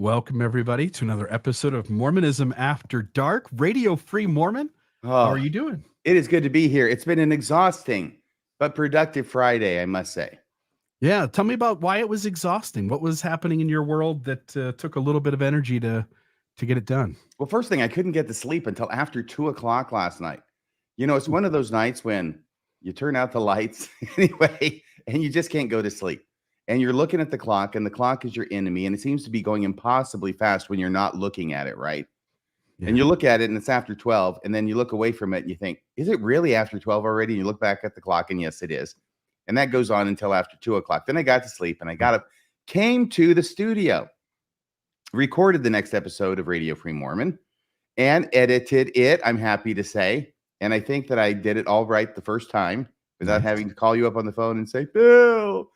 Welcome, everybody, to another episode of Mormonism After Dark, Radio Free Mormon. How are Oh, you doing? it is good to be here. It's been an exhausting but productive Friday, I must say. Yeah, tell me about why it was exhausting. What was happening in your world that took a little bit of energy to get it done? Well, first thing, I couldn't get to sleep until after 2 o'clock last night. You know, it's one of those nights when you turn out the lights anyway, and you just can't go to sleep. And you're looking at the clock, and the clock is your enemy, and it seems to be going impossibly fast when you're not looking at it, right? And you look at it and it's after 12, and then you look away from it and you think, is it really after 12 already? And you look back at the clock and yes, it is. And that goes on until after 2 o'clock. Then I got to sleep and I got up, came to the studio, recorded the next episode of Radio Free Mormon and edited it, I'm happy to say. And I think that I did it all right the first time without having to call you up on the phone and say, Bill,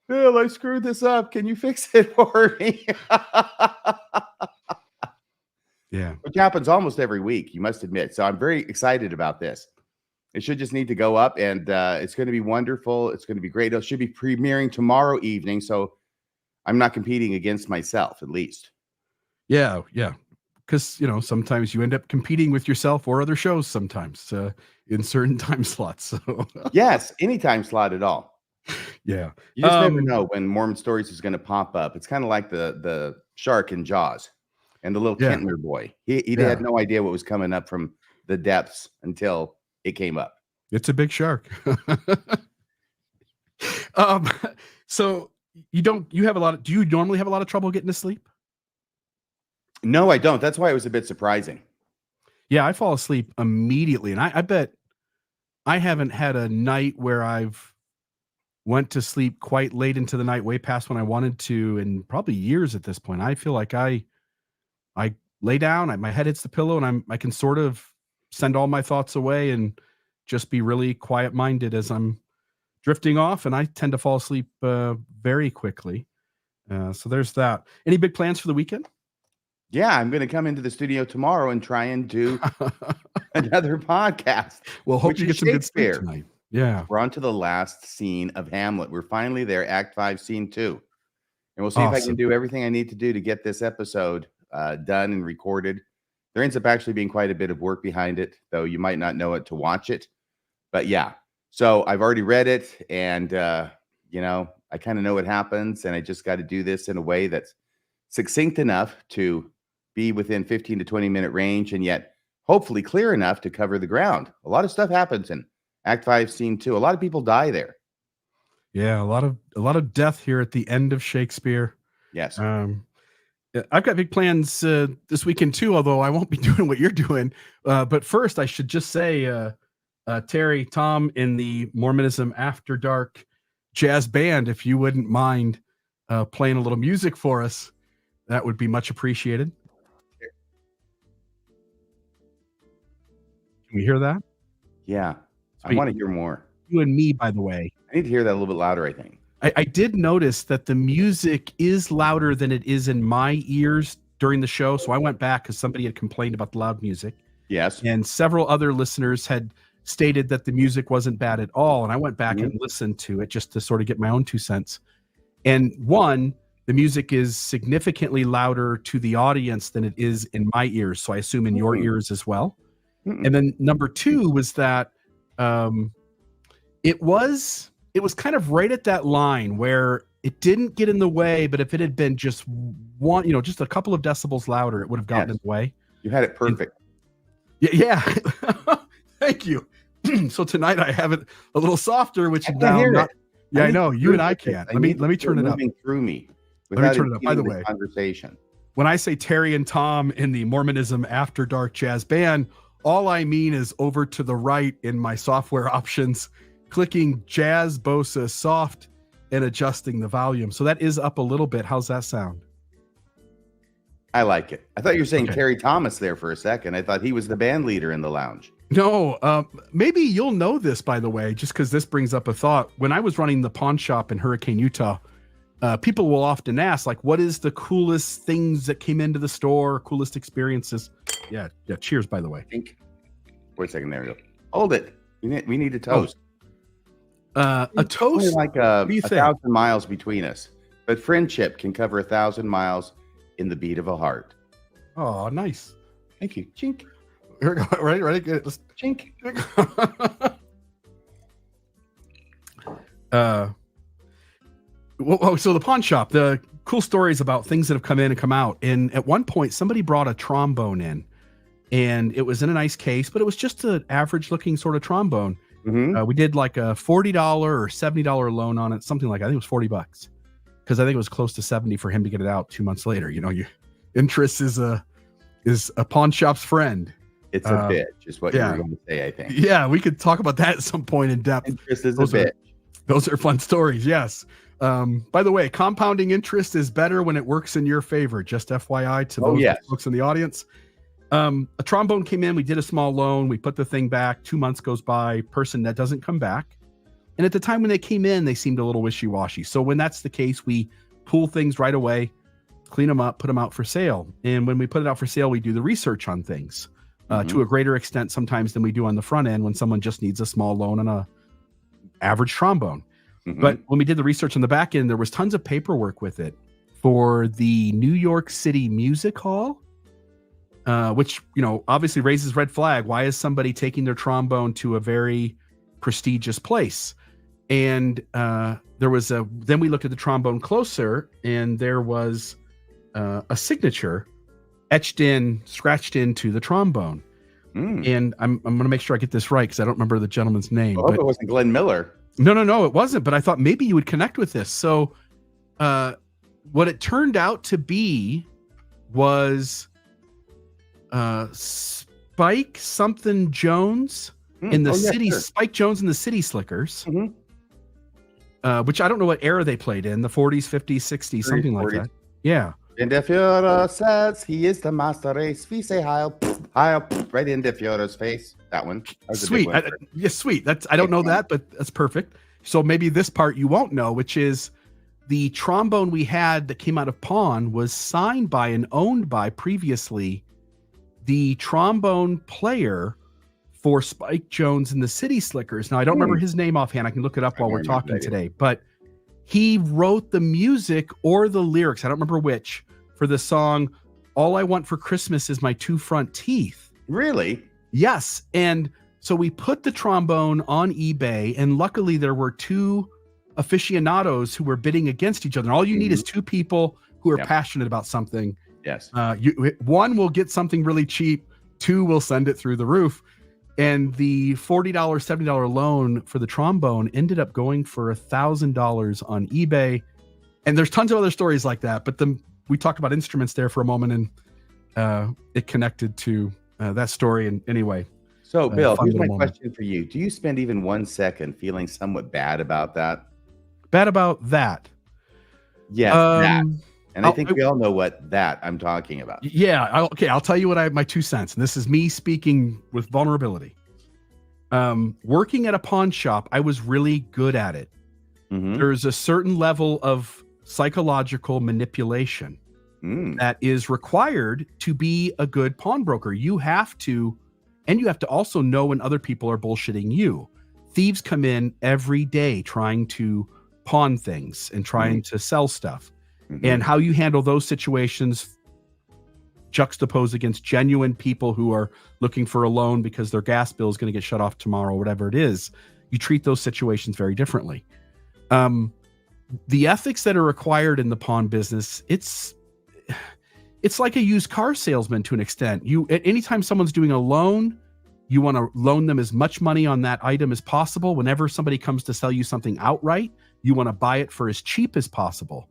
I screwed this up. Can you fix it for me? Yeah. Which happens almost every week, you must admit. So I'm very excited about this. It should just need to go up, and it's going to be wonderful. It's going to be great. It should be premiering tomorrow evening, so I'm not competing against myself, at least. Yeah. Because, sometimes you end up competing with yourself or other shows sometimes in certain time slots. So Yes, any time slot at all. Yeah. You just never know when Mormon Stories is going to pop up. It's kind of like the shark in Jaws. And the little Kentner boy, he had no idea what was coming up from the depths until it came up. It's a big shark. So do you normally have a lot of trouble getting to sleep? No, I don't. That's why it was a bit surprising. Yeah, I fall asleep immediately. And I bet I haven't had a night where I've went to sleep quite late into the night, way past when I wanted to, in probably years at this point. I feel like I lay down, my head hits the pillow, and I can sort of send all my thoughts away and just be really quiet-minded as I'm drifting off, and I tend to fall asleep very quickly. So there's that. Any big plans for the weekend? Yeah, I'm going to come into the studio tomorrow and try and do another podcast. Well, hope you get some good sleep tonight. Yeah. We're on to the last scene of Hamlet. We're finally there, Act 5, Scene 2. And we'll see if I can do everything I need to do to get this episode done and recorded. There ends up actually being quite a bit of work behind it, though you might not know it to watch it. But yeah, so I've already read it, and I kind of know what happens, and I just got to do this in a way that's succinct enough to be within 15 to 20 minute range, and yet hopefully clear enough to cover the ground. A lot of stuff happens in Act 5, Scene 2. A lot of people die there. Yeah, a lot of death here at the end of Shakespeare. Yes. I've got big plans this weekend too, although I won't be doing what you're doing. But first, I should just say, Terry, Tom, in the Mormonism After Dark jazz band, if you wouldn't mind playing a little music for us, that would be much appreciated. Can we hear that? Yeah, I want to hear more. You and me, by the way. I need to hear that a little bit louder, I think. I did notice that the music is louder than it is in my ears during the show. So I went back because somebody had complained about the loud music. Yes. And several other listeners had stated that the music wasn't bad at all. And I went back and listened to it just to sort of get my own 2 cents. And one, the music is significantly louder to the audience than it is in my ears. So I assume in your ears as well. And then number 2 was that it was kind of right at that line where it didn't get in the way, but if it had been just one, just a couple of decibels louder, it would have gotten in the way. You had it perfect. Yeah. Thank you. So tonight I have it a little softer, which now not. Yeah, I know. You and I can't. Let me turn it up. Through me. Let me turn it up. By the way, conversation. When I say Terry and Tom in the Mormonism After Dark jazz band, all I mean is over to the right in my software options, clicking Jazz Bosa Soft and adjusting the volume. So that is up a little bit. How's that sound? I like it. I thought you were saying Terry Thomas there for a second. I thought he was the band leader in the lounge. No, maybe you'll know this, by the way, just because this brings up a thought. When I was running the pawn shop in Hurricane, Utah, people will often ask, like, what is the coolest things that came into the store, coolest experiences? Yeah. Cheers, by the way. Wait a second. There we go. Hold it. We need a toast. A toast? Only like 1,000 miles between us, but friendship can cover 1,000 miles, in the beat of a heart. Oh, nice. Thank you. Chink. Here we go. Ready? Good. Let's Chink. So the pawn shop, the cool stories about things that have come in and come out. And at one point, somebody brought a trombone in, and it was in a nice case, but it was just an average looking sort of trombone. We did like a $40 or $70 loan on it, something like that. I think it was $40 because I think it was close to 70 for him to get it out 2 months later. You know, your interest is a pawn shop's friend. It's a bitch, is what you were going to say, I think. Yeah, we could talk about that at some point in depth. Interest is a bitch. Those are fun stories, yes. By the way, compounding interest is better when it works in your favor. Just FYI to those folks in the audience. A trombone came in. We did a small loan. We put the thing back. 2 months goes by. Person that doesn't come back. And at the time when they came in, they seemed a little wishy-washy. So when that's the case, we pull things right away, clean them up, put them out for sale. And when we put it out for sale, we do the research on things to a greater extent sometimes than we do on the front end when someone just needs a small loan on a average trombone. But when we did the research on the back end, there was tons of paperwork with it for the New York City Music Hall, which, you know, obviously raises red flag. Why is somebody taking their trombone to a very prestigious place? And then we looked at the trombone closer, and there was a signature scratched into the trombone. And I'm going to make sure I get this right because I don't remember the gentleman's name. I hope it wasn't Glenn Miller. No, it wasn't. But I thought maybe you would connect with this. So what it turned out to be was Spike something Jones in the city. Sure. Spike Jones and the City Slickers, which I don't know what era they played in, the 40s, 50s, 60s, something 40s. Like that. Yeah. And the Führer says he is the master race. We say Heil, right in the Führer's face. That one. That sweet. Sweet. I don't know that, but that's perfect. So maybe this part you won't know, which is the trombone we had that came out of pawn was signed by and owned by previously the trombone player for Spike Jones and the City Slickers. Now, I don't remember his name offhand. I can look it up while we're talking today, but he wrote the music or the lyrics, I don't remember which, for the song All I Want for Christmas Is My Two Front Teeth. Really? Yes. And so we put the trombone on eBay, and luckily there were two aficionados who were bidding against each other. And all you need is two people who are passionate about something. Yes. One will get something really cheap. Two will send it through the roof. And the $40, $70 loan for the trombone ended up going for $1,000 on eBay. And there's tons of other stories like that. But we talked about instruments there for a moment, and it connected to that story. And anyway. So, Bill, here's my question for you. Do you spend even 1 second feeling somewhat bad about that? Bad about that? Yes, that. And I think we all know what that I'm talking about. Yeah. I'll tell you what my 2 cents. And this is me speaking with vulnerability. Working at a pawn shop, I was really good at it. There's a certain level of psychological manipulation that is required to be a good pawnbroker. You have to also know when other people are bullshitting you. Thieves come in every day trying to pawn things and trying to sell stuff. And how you handle those situations juxtaposed against genuine people who are looking for a loan because their gas bill is going to get shut off tomorrow, whatever it is, you treat those situations very differently. The ethics that are required in the pawn business, it's like a used car salesman to an extent. Anytime someone's doing a loan, you want to loan them as much money on that item as possible. Whenever somebody comes to sell you something outright, you want to buy it for as cheap as possible.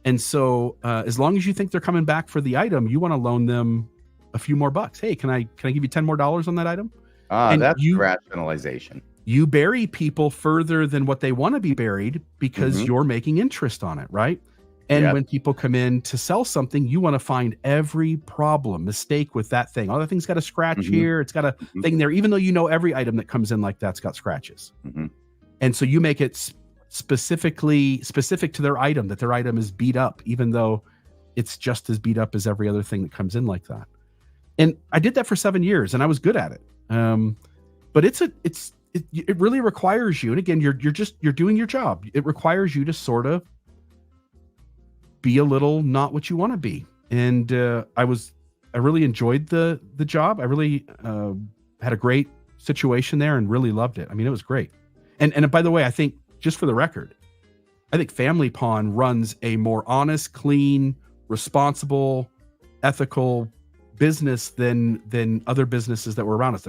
And so as long as you think they're coming back for the item, you want to loan them a few more bucks. Hey, can I give you $10 more on that item? That's rationalization. You bury people further than what they want to be buried because you're making interest on it, right? And when people come in to sell something, you want to find every problem, mistake with that thing. Oh, that thing's got a scratch here. It's got a thing there, even though you know every item that comes in like that's got scratches. And so you make it specific to their item, that their item is beat up, even though it's just as beat up as every other thing that comes in like that. And I did that for 7 years, and I was good at it. But it really requires you. And again, you're doing your job. It requires you to sort of be a little not what you want to be. and I really enjoyed the job. I really had a great situation there and really loved it. I mean, it was great. And by the way, I think, just for the record, I think Family Pond runs a more honest, clean, responsible, ethical business than other businesses that were around us.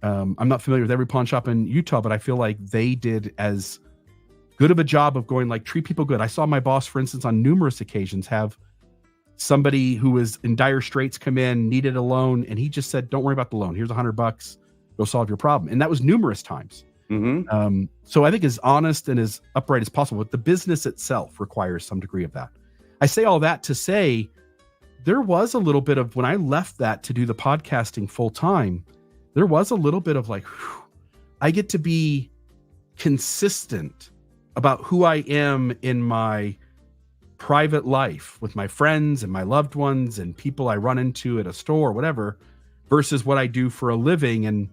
I'm not familiar with every pawn shop in Utah, but I feel like they did as good of a job of going, like, treat people good. I saw my boss, for instance, on numerous occasions have somebody who was in dire straits come in, needed a loan, and he just said, don't worry about the loan. Here's $100. Go solve your problem. And that was numerous times. Mm-hmm. So I think as honest and as upright as possible, but the business itself requires some degree of that. I say all that to say there was a little bit of, when I left that to do the podcasting full time, there was a little bit of like, whew, I get to be consistent about who I am in my private life with my friends and my loved ones and people I run into at a store or whatever, versus what I do for a living. And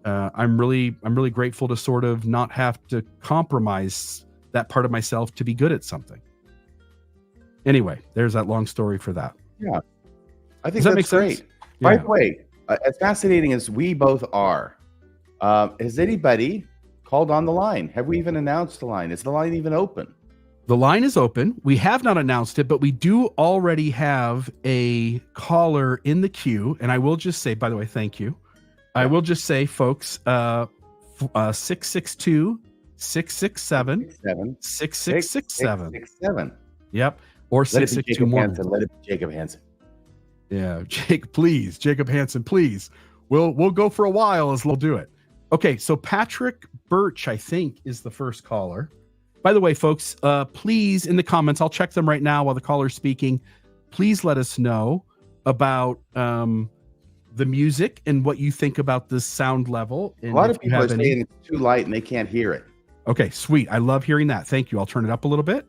I'm really grateful to sort of not have to compromise that part of myself to be good at something. Anyway, there's that long story for that. Yeah, I think that that's great. sense? By Yeah. the way, as fascinating as we both are, has anybody called on the line? Have we even announced the line? Is the line even open? The line is open. We have not announced it, but we do already have a caller in the queue. And I will just say, by the way, thank you. I will just say, folks, 662-667-6667. 6667. Yep. Or Let it be 662 Jacob Mormon. Hansen. Let it be Jacob Hansen. Yeah, please, Jacob Hansen, please. We'll go for a while as we'll do it. Okay, so Patrick Birch, I think, is the first caller. By the way, folks, please, in the comments, I'll check them right now while the caller's speaking. Please let us know about the music and what you think about the sound level. And A lot if of you people are have any- saying it's too light and they can't hear it. Okay, sweet. I love hearing that. Thank you. I'll turn it up a little bit.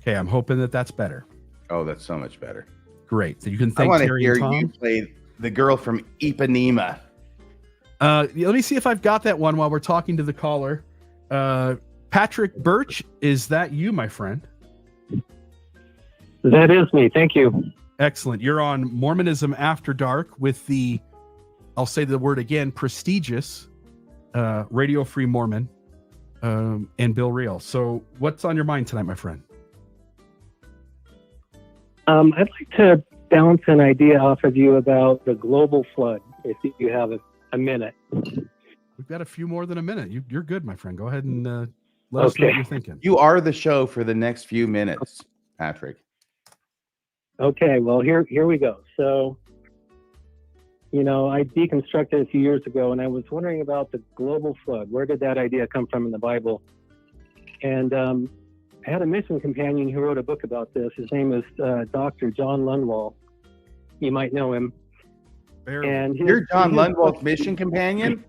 Okay, I'm hoping that that's better. Oh, that's so much better. Great. So you can I thank want to Terry hear and Tom. you play the girl from Ipanema. Let me see if I've got that one while we're talking to the caller. Patrick Birch, is that you, my friend? That is me. Thank you. Excellent. You're on Mormonism After Dark with the, I'll say the word again, prestigious Radio Free Mormon and Bill Reel. So what's on your mind tonight, my friend? I'd like to bounce an idea off of you about the global flood, if you have a minute. We've got a few more than a minute. You're good, my friend. Go ahead and let us know what you're thinking. You are the show for the next few minutes, Patrick. Okay, well, here we go. So, I deconstructed a few years ago, and I was wondering about the global flood. Where did that idea come from in the Bible? And I had a mission companion who wrote a book about this. His name is Dr. John Lundwall. You might know him. Barely. And You're John Lundwall's mission companion?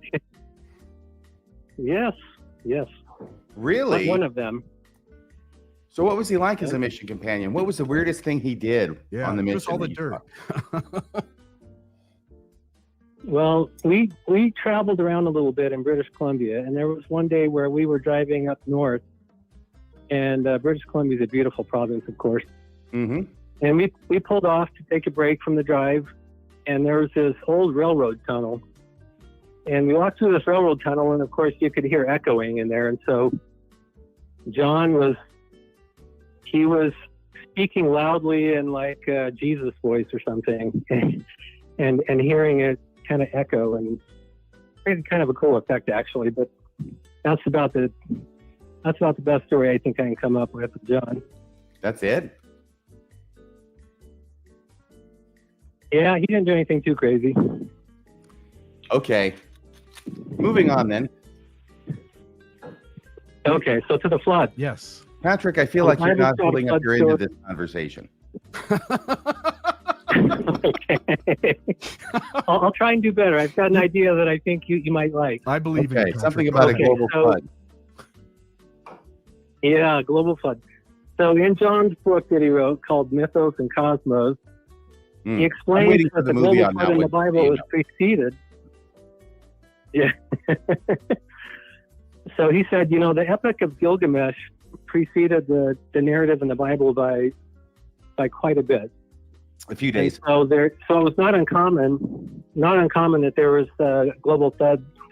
Yes. Really? One of them. So what was he like as a mission companion? What was the weirdest thing he did on the mission? Just all the that you dirt. saw? Well, we traveled around a little bit in British Columbia, and there was one day where we were driving up north, and British Columbia is a beautiful province, of course. Mm-hmm. And we pulled off to take a break from the drive, and there was this old railroad tunnel. And we walked through this railroad tunnel, and of course you could hear echoing in there. And so John was speaking loudly in like Jesus voice or something, and hearing it kind of echo, and created kind of a cool effect actually. But that's about the best story I think I can come up with John. That's it? Yeah, he didn't do anything too crazy. Okay. Moving on then. Okay, so to the flood. Yes. Patrick, I feel Well, like you're Bible not story, holding up flood your end of story. this conversation. Okay. I'll try and do better. I've got an idea that I think you might like. I believe in Okay, you, something Patrick. about Okay, a global so- flood. Yeah, global flood. So in John's book that he wrote called Mythos and Cosmos, Hmm. he I'm explains waiting for that the the movie global on that flood in the one, Bible you was preceded. Yeah. So he said, the Epic of Gilgamesh preceded the narrative in the Bible by quite a bit. A few days. And so it was not uncommon that there was global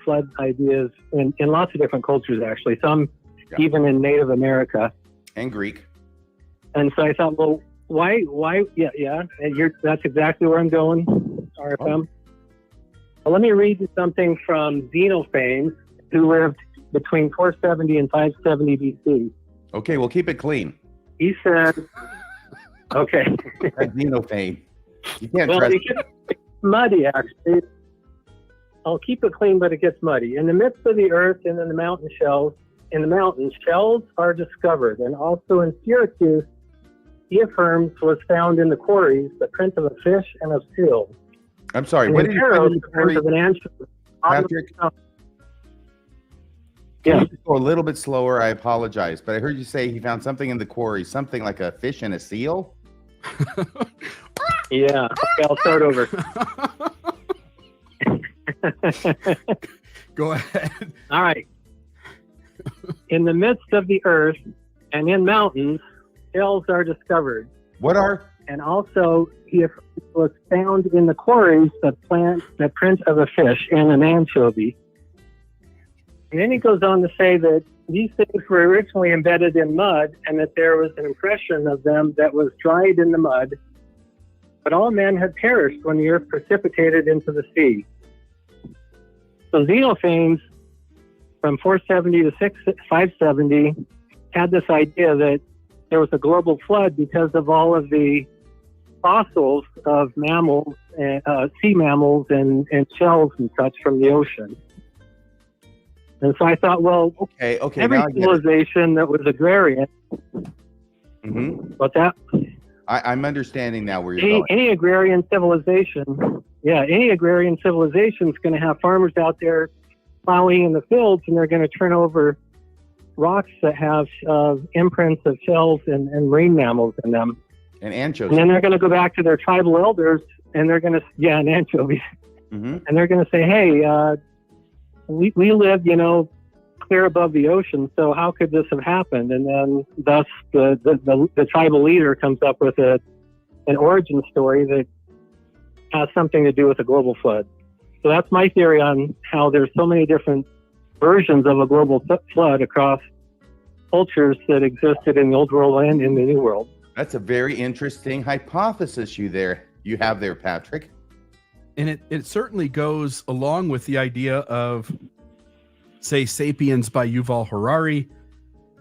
flood ideas in lots of different cultures, actually. Some even in Native America And Greek. And so I thought, well, why? Yeah. And that's exactly where I'm going, RFM. Well, let me read you something from Xenophanes, who lived between 470 and 570 BC. Okay, we'll keep it clean. He said, okay. Xenophane. You can't Well, trust. it gets muddy, actually. I'll keep it clean, but it gets muddy. In the midst of the earth and in the mountains, shells are discovered. And also in Syracuse, he affirms was found in the quarries the print of a fish and of seals. I'm sorry. And What in did you Paros, find in the print of an anchovy. Patrick? Yeah. Can you just go a little bit slower? I apologize, but I heard you say he found something in the quarry, something like a fish and a seal. Yeah. Okay, I'll start over. Go ahead. All right. In the midst of the earth and in mountains, shells are discovered. What are? And also, he was found in the quarries the print of a fish and an anchovy. And then he goes on to say that these things were originally embedded in mud and that there was an impression of them that was dried in the mud. But all men had perished when the earth precipitated into the sea. So Xenophanes, from 470 to 570, had this idea that there was a global flood because of all of the fossils of mammals, sea mammals, and shells and such from the ocean. And so I thought, well, Okay. every Now I get it. civilization that was agrarian, Mhm. but that I'm understanding now where you're going. any agrarian civilization, any agrarian civilization is going to have farmers out there plowing in the fields, and they're going to turn over rocks that have imprints of shells and marine mammals in them. And anchovies. And then they're going to go back to their tribal elders, and they're going to, and anchovies, Mhm. and they're going to say, hey, we live, clear above the ocean, so how could this have happened? And then thus the tribal leader comes up with an origin story that has something to do with a global flood. So that's my theory on how there's so many different versions of a global flood across cultures that existed in the old world and in the new world. That's a very interesting hypothesis you have there, Patrick. And it certainly goes along with the idea of, say, Sapiens by Yuval Harari,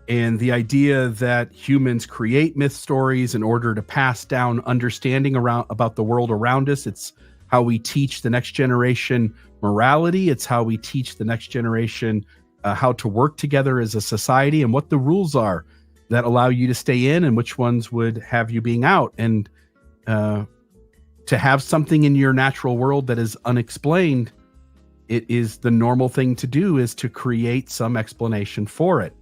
and the idea that humans create myth stories in order to pass down understanding about the world around us. It's how we teach the next generation morality. It's how we teach the next generation how to work together as a society and what the rules are that allow you to stay in and which ones would have you being out. And to have something in your natural world that is unexplained, it is the normal thing to do, is to create some explanation for it.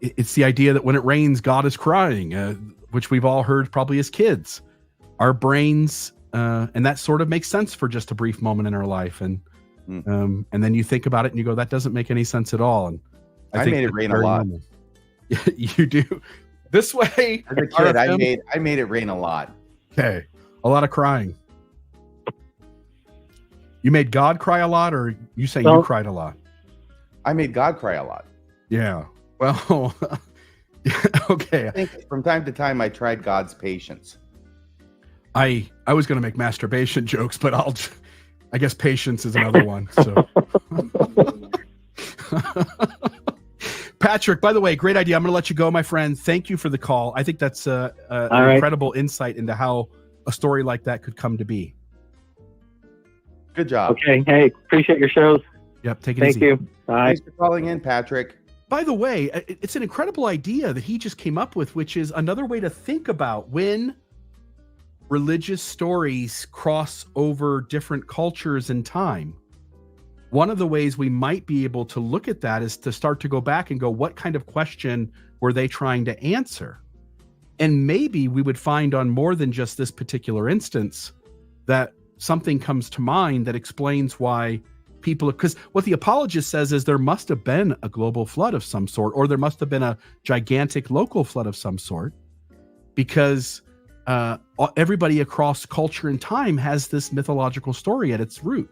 It's the idea that when it rains, God is crying, which we've all heard probably as kids. Our brains, and that sort of makes sense for just a brief moment in our life. And then you think about it and you go, that doesn't make any sense at all. And I think made it that's rain a very lot. normal. You do. This way. As a kid, RFM, I made it rain a lot. Okay. A lot of crying. You made God cry a lot, or you say you cried a lot? I made God cry a lot. Yeah. Well, okay. I think from time to time I tried God's patience. I was going to make masturbation jokes, but I guess patience is another one. So, Patrick, by the way, great idea. I'm going to let you go, my friend. Thank you for the call. I think that's an incredible insight into how a story like that could come to be. Good job. Okay. Hey, appreciate your shows. Yep. Take it Thank easy. you. Bye. Thanks for calling in, Patrick. By the way, it's an incredible idea that he just came up with, which is another way to think about when religious stories cross over different cultures and time. One of the ways we might be able to look at that is to start to go back and go, what kind of question were they trying to answer? And maybe we would find on more than just this particular instance that something comes to mind that explains why people, because what the apologist says is there must have been a global flood of some sort, or there must have been a gigantic local flood of some sort, because everybody across culture and time has this mythological story at its root.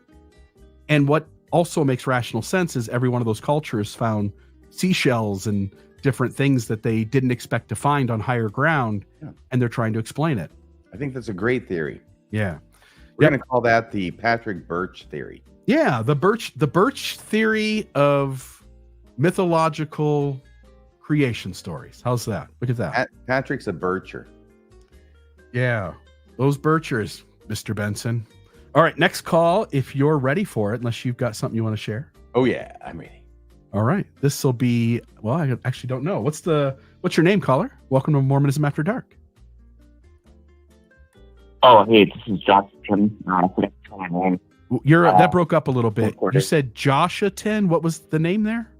And what also makes rational sense is every one of those cultures found seashells and different things that they didn't expect to find on higher ground, and they're trying to explain it. I think that's a great theory. Yeah. We're going to call that the Patrick Birch theory. Yeah, the Birch theory of mythological creation stories. How's that? Look at that. Patrick's a bircher. Yeah, those birchers, Mr. Benson. All right, next call, if you're ready for it, unless you've got something you want to share. Oh, yeah, I'm ready. All right, this will be, well, I actually don't know. What's your name, caller? Welcome to Mormonism After Dark. Oh, hey, this is Justin. That broke up a little bit. You said Joshua-tin. What was the name there?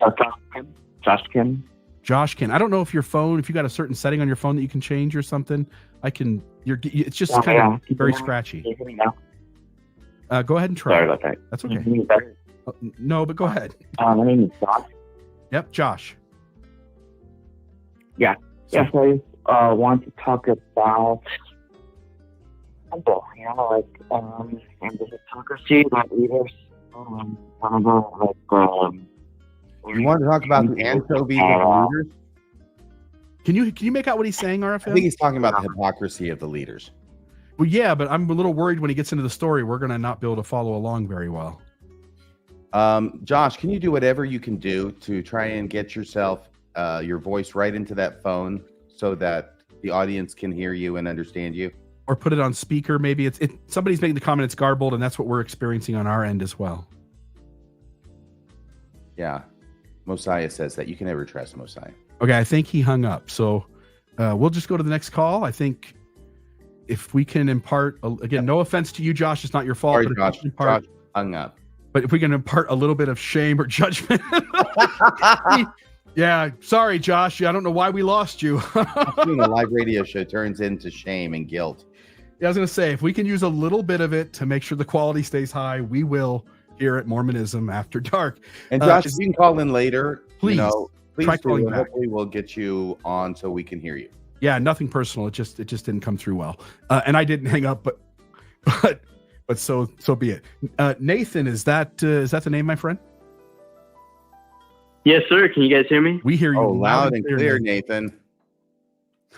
Joshkin. Joshkin. I don't know if your phone, if you got a certain setting on your phone that you can change or something. It's just kind of very scratchy. Can you hear me now? Go ahead and try. Sorry about that. That's okay. Can you hear me better? No, but go ahead. My name is Josh. Yep, Josh. Yeah. So, Yes, I want to talk about and the hypocrisy that leaders You want to talk about the anchovies of the leaders? Can you make out what he's saying, RFM? I think he's talking about the hypocrisy of the leaders. Well, yeah, but I'm a little worried when he gets into the story, we're going to not be able to follow along very well. Josh, can you do whatever you can do to try and get yourself, your voice right into that phone so that the audience can hear you and understand you? Or put it on speaker, maybe. Somebody's making the comment it's garbled, and that's what we're experiencing on our end as well. Yeah. Mosiah says that. You can never trust Mosiah. Okay, I think he hung up. So we'll just go to the next call. I think if we can impart, again, no offense to you, Josh, it's not your fault. Sorry, but Josh hung up. But if we can impart a little bit of shame or judgment. Yeah, sorry, Josh. I don't know why we lost you. A live radio show turns into shame and guilt. Yeah, I was going to say, if we can use a little bit of it to make sure the quality stays high, we will here at Mormonism After Dark. And Josh, if you can call in later, please try calling back. Hopefully we'll get you on so we can hear you. Yeah, nothing personal. It just didn't come through well. And I didn't hang up, but so be it. Nathan, is that the name, my friend? Yes, sir. Can you guys hear me? We hear you loud and clear, Nathan.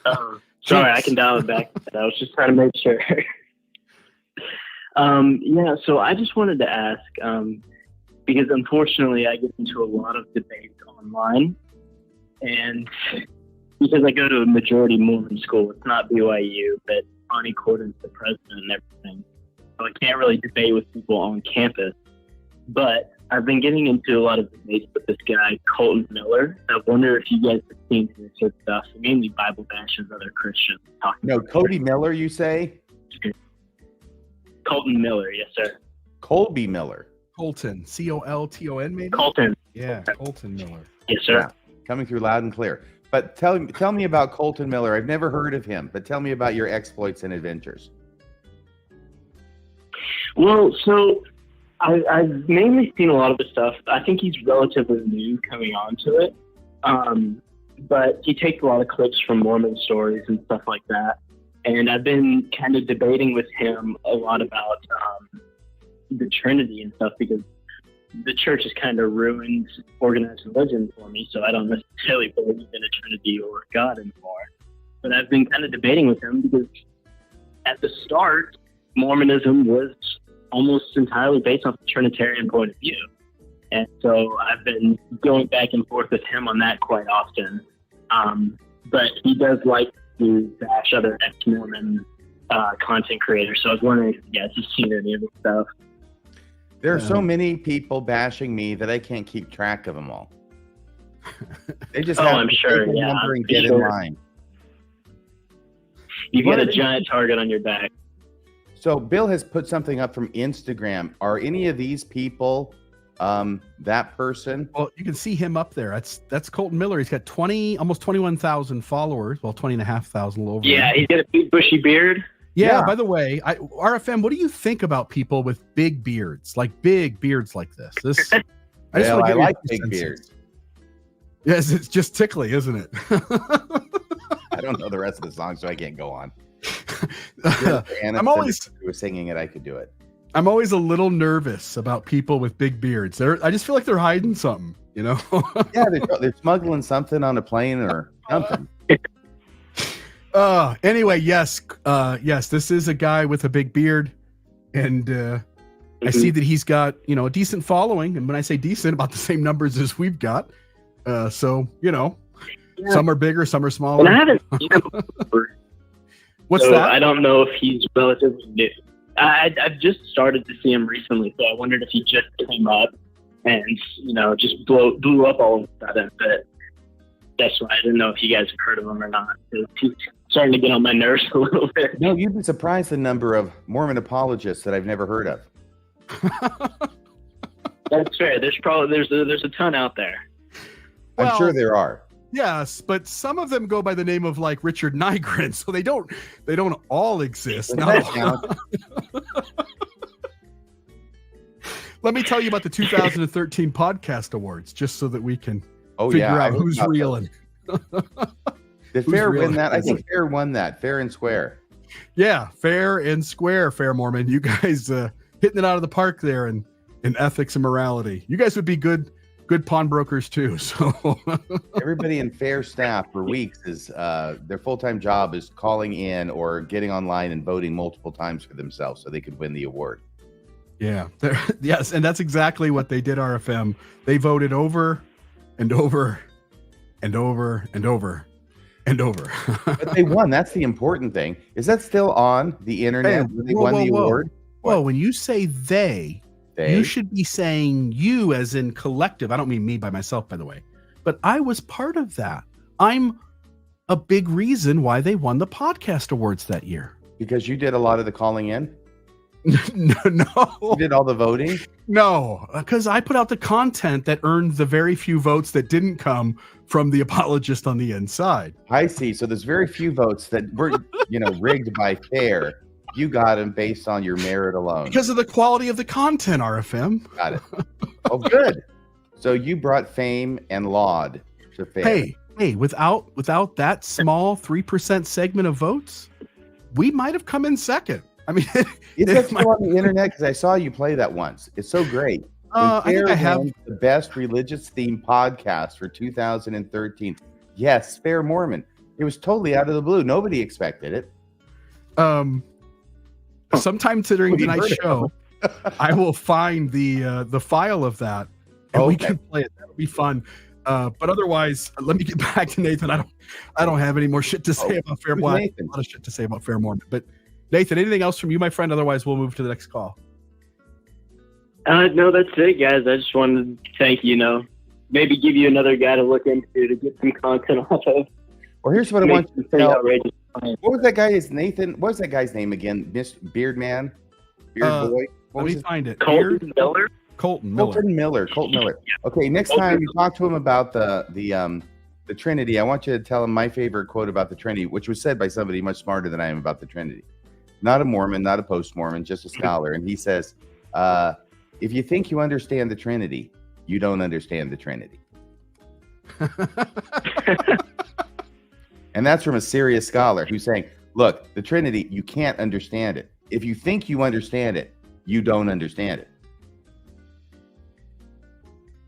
Oh, sorry, I can dial it back. I was just trying to make sure. Yeah, so I just wanted to ask, because unfortunately I get into a lot of debates online, and because I go to a majority Mormon school, it's not BYU, but Bonnie Corden's the president and everything, so I can't really debate with people on campus. But I've been getting into a lot of debates with this guy, Colton Miller. I wonder if you guys have seen his sort of stuff. He mainly Bible bashes other Christians. No, Cody Miller, you say? Colton Miller, yes, sir. Colby Miller. Colton, Colton, maybe? Colton. Yeah, Colton Miller. Yes, sir. Yeah, coming through loud and clear. But tell me about Colton Miller. I've never heard of him, but tell me about your exploits and adventures. Well, so I've mainly seen a lot of the stuff. I think he's relatively new coming onto it. But he takes a lot of clips from Mormon stories and stuff like that. And I've been kind of debating with him a lot about the Trinity and stuff, because the church has kind of ruined organized religion for me, so I don't necessarily believe in a Trinity or God anymore. But I've been kind of debating with him because at the start, Mormonism was almost entirely based off the Trinitarian point of view. And so I've been going back and forth with him on that quite often. But he does like to bash other ex-Mormon content creators. So I was wondering if you guys have seen any of this stuff. There are so many people bashing me that I can't keep track of them all. They just have I'm sure, yeah. Number and get in line. You've got a giant target on your back. So Bill has put something up from Instagram. Are any of these people that person? Well, you can see him up there. That's Colton Miller. He's got almost 21,000 followers. Well, 20,500, a little over. Yeah, he's got a big bushy beard. Yeah. By the way, RFM, what do you think about people with big beards, like big beards like this? I like big beards. Yes, it's just tickly, isn't it? I don't know the rest of the song, so I can't go on. I'm always singing it. I could do it. I'm always a little nervous about people with big beards. I just feel like they're hiding something, you know? Yeah, they're smuggling something on a plane or something. Anyway, yes, this is a guy with a big beard, and I see that he's got, a decent following, and when I say decent, about the same numbers as we've got. So, some are bigger, some are smaller. And I haven't seen him before. What's that? I don't know if he's relatively new. I've just started to see him recently, so I wondered if he just came up and, just blew up all of a sudden. But that's why I didn't know if you guys have heard of him or not. He's starting to get on my nerves a little bit. No, you'd be surprised the number of Mormon apologists that I've never heard of. That's fair. There's a ton out there. Well, I'm sure there are. Yes, but some of them go by the name of like Richard Nygren, so they don't all exist. No. Let me tell you about the 2013 Podcast Awards, just so that we can figure out who's real and did Fair win that? I think Fair won that, fair and square. Yeah, fair and square, Fair Mormon. You guys hitting it out of the park there in ethics and morality. You guys would be good pawnbrokers too. So everybody in Fair staff for weeks is their full-time job is calling in or getting online and voting multiple times for themselves so they could win the award. Yeah. Yes, and that's exactly what they did, RFM. They voted over and over and over and over and over. But they won. That's the important thing. Is that still on the internet when they won the award? Well, when you say they, you should be saying you as in collective. I don't mean me by myself, by the way. But I was part of that. I'm a big reason why they won the Podcast Awards that year. Because you did a lot of the calling in? No. You did all the voting? No, because I put out the content that earned the very few votes that didn't come from the apologist on the inside. I see. So there's very few votes that were, rigged by Fair. You got them based on your merit alone. Because of the quality of the content, RFM. Got it. Oh, good. So you brought fame and laud to Fair. Hey, without that small 3% segment of votes, we might have come in second. I mean, is that still on the internet? Because I saw you play that once. It's so great. I think I have the best religious themed podcast for 2013. Yes, Fair Mormon. It was totally out of the blue. Nobody expected it. Sometime during tonight's show, I will find the file of that, and we can play it. That'll be fun. But otherwise, let me get back to Nathan. I don't have any more shit to say about Fair Mormon. A lot of shit to say about Fair Mormon. But Nathan, anything else from you, my friend? Otherwise, we'll move to the next call. No, that's it, guys. I just wanted to thank you. Maybe give you another guy to look into to get some content off of. Well, here's what I want you to tell. What was that guy's Nathan? What was that guy's name again? Beard Man, Beard Boy. Let me find it. Colton Miller. Colton Miller. Okay, next time you talk to him about the Trinity, I want you to tell him my favorite quote about the Trinity, which was said by somebody much smarter than I am about the Trinity. Not a Mormon, not a post-Mormon, just a scholar. And he says, if you think you understand the Trinity, you don't understand the Trinity. And that's from a serious scholar who's saying, look, the Trinity, you can't understand it. If you think you understand it, you don't understand it.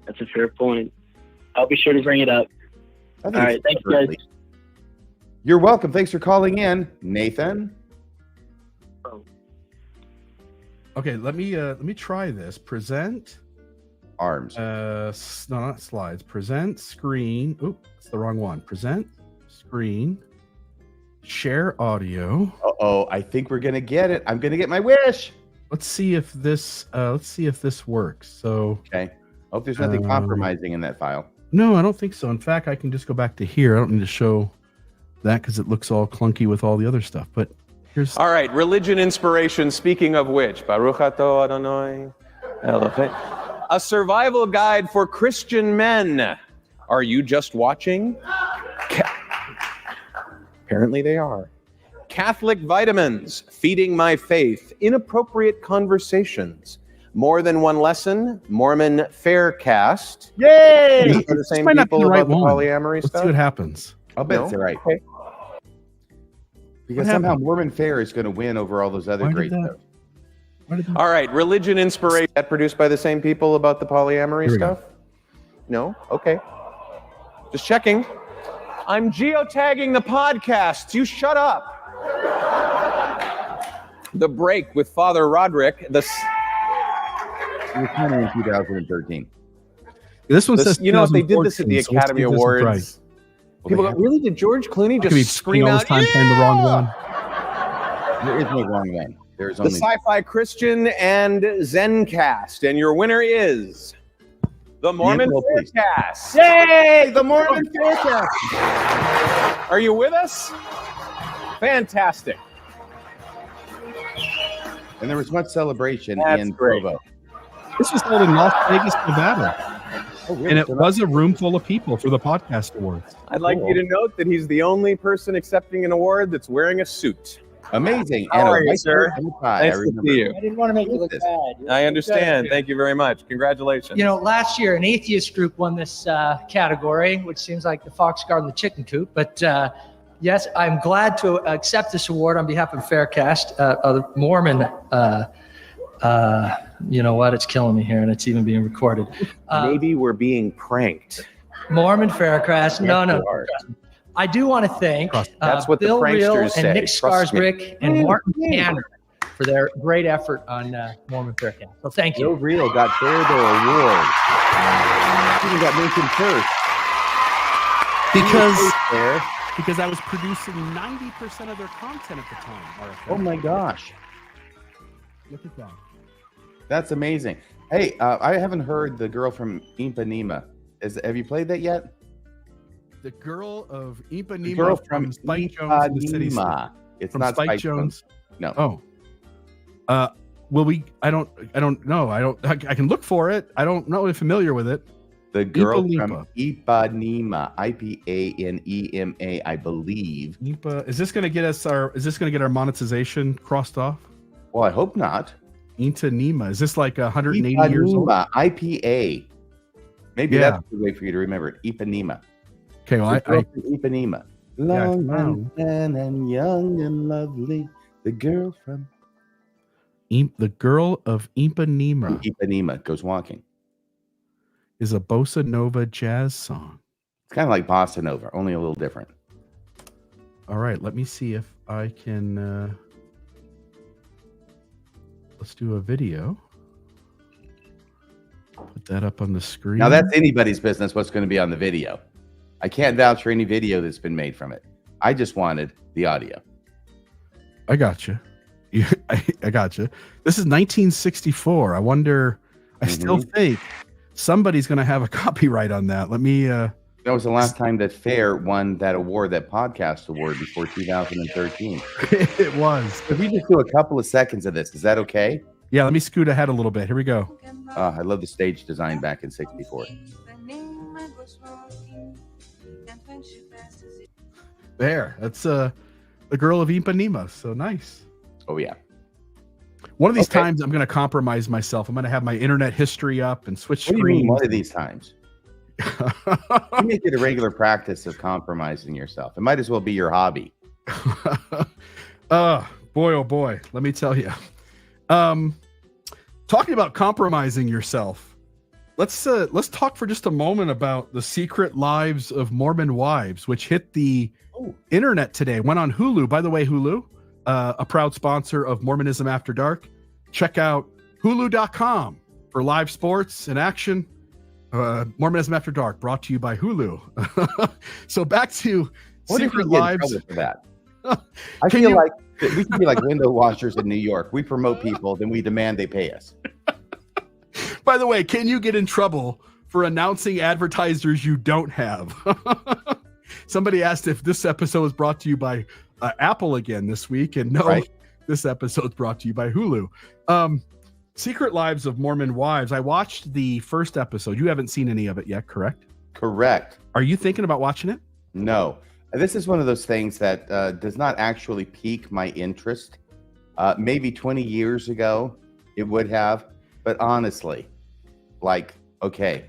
That's a fair point. I'll be sure to bring it up. All right, thanks, guys. You're welcome. Thanks for calling in, Nathan. Okay, let me try this. Present arms. No, not slides. Present screen. Oop, it's the wrong one. Present screen. Share audio. I think we're gonna get it. I'm gonna get my wish. Let's see if this works. So okay. Hope there's nothing compromising in that file. No, I don't think so. In fact, I can just go back to here. I don't need to show that because it looks all clunky with all the other stuff. But here's all right. Religion inspiration. Speaking of which, Baruch atah Adonai Elohim. A survival guide for Christian men. Are you just watching? Apparently they are. Catholic Vitamins, Feeding My Faith, Inappropriate Conversations, More Than One Lesson, Mormon Faircast. Yay! These are the same people about the polyamory Let's stuff? see what happens. I'll bet it's right. Okay. Because What somehow happened? Mormon Fair is going to win over all those other Why great did that- shows. Why did that- All right, Religion Inspiration, that produced by the same people about the polyamory Here we go. stuff? No? Okay. Just checking. I'm geotagging the podcasts. You shut up. The Break with Father Roderick. It was kind of in 2013. This one says You know, if they did this at the 2014, so let's Academy see if this is Awards, right. people Well, go, really? Did George Clooney Could be just scream all out, this time playing the wrong one. There is no wrong one. There's The only Sci-Fi Christian and Zencast, and your winner is the Mormon Please. Faircast. Yay! The Mormon Faircast. Are you with us? Fantastic. And there was much celebration That's in great. Provo. This was held in Las Vegas, Nevada, Oh, really? and it So was a room full of people for the podcast awards. I'd like you to note that he's the only person accepting an award that's wearing a suit. amazing. How And a are you, white sir? shirt and a tie. I Nice to remember. see you. I didn't want to make you look This. bad. I understand. Thank you very much. Congratulations. You know, last year an atheist group won this category, which seems like the fox guarding the chicken coop. But yes, I'm glad to accept this award on behalf of Faircast, the Mormon. You know what? It's killing me here, and it's even being recorded. Maybe we're being pranked. Mormon Faircast. No. you are. I do want to thank That's what the Bill Reel pranksters and say. Nick Trust me. Skarsbrick and Martin Tanner for their great effort on Mormon Faircast. So thank Bill you. Reel got their award. Even got mentioned first. Because I was producing 90% of their content at the time. RFK. Oh my gosh. Look at that. That's amazing. Hey, I haven't heard the girl from Ipanema. Have you played that yet? The girl of Ipanema The girl from Spike Jones in the City. Ipanema. It's From not Spike Jones. No. Oh. Will we? I don't know. I can look for it. I don't know. I'm familiar with it. The girl Ipanema. from Ipanema, Ipanema, I believe. Is this going to get us our? Is this going to get our monetization crossed off? Well, I hope not. Ipanema. Is this like 180 years old? Ipanema, IPA. Maybe Yeah. that's a good way for you to remember it. Ipanema. Okay. Well, The girl I from Ipanema. Yeah, Long I and tan and young and lovely. The girl from the girl of Ipanema Ipanema goes walking. is a bossa nova jazz song. It's kind of like bossa nova, only a little different. All right, let me see if I can. Let's do a video. Put that up on the screen. Now that's anybody's business. What's going to be on the video? I can't vouch for any video that's been made from it. I just wanted the audio. I got you. I got you. This is 1964. I wonder. I still think somebody's going to have a copyright on that. Let me. That was the last time that Fair won that award, that podcast award, before 2013. It was. If we just do a couple of seconds of this, is that okay? Yeah. Let me scoot ahead a little bit. Here we go. I love the stage design back in '64. There. That's the girl of Ipanema. So nice. Oh yeah. One of these Okay. times, I'm going to compromise myself. I'm going to have my internet history up and switch What do you mean screens. one of these times? You make it a regular practice of compromising yourself. It might as well be your hobby. Boy, oh boy, let me tell you. Talking about compromising yourself, let's talk for just a moment about the Secret Lives of Mormon Wives, which hit the internet today. Went on Hulu. By the way, Hulu, a proud sponsor of Mormonism After Dark. Check out Hulu.com for live sports and action. Mormonism After Dark, brought to you by Hulu. So back to What if Secret we get in Lives. trouble for that? I Can feel you- like we should be like window washers in New York. We promote people, then we demand they pay us. By the way, can you get in trouble for announcing advertisers you don't have? Somebody asked if this episode was brought to you by Apple again this week, and no, Right. this episode's brought to you by Hulu. Secret Lives of Mormon Wives. I watched the first episode. You haven't seen any of it yet, correct? Correct. Are you thinking about watching it? No. This is one of those things that does not actually pique my interest. Maybe 20 years ago it would have, but honestly, like, okay,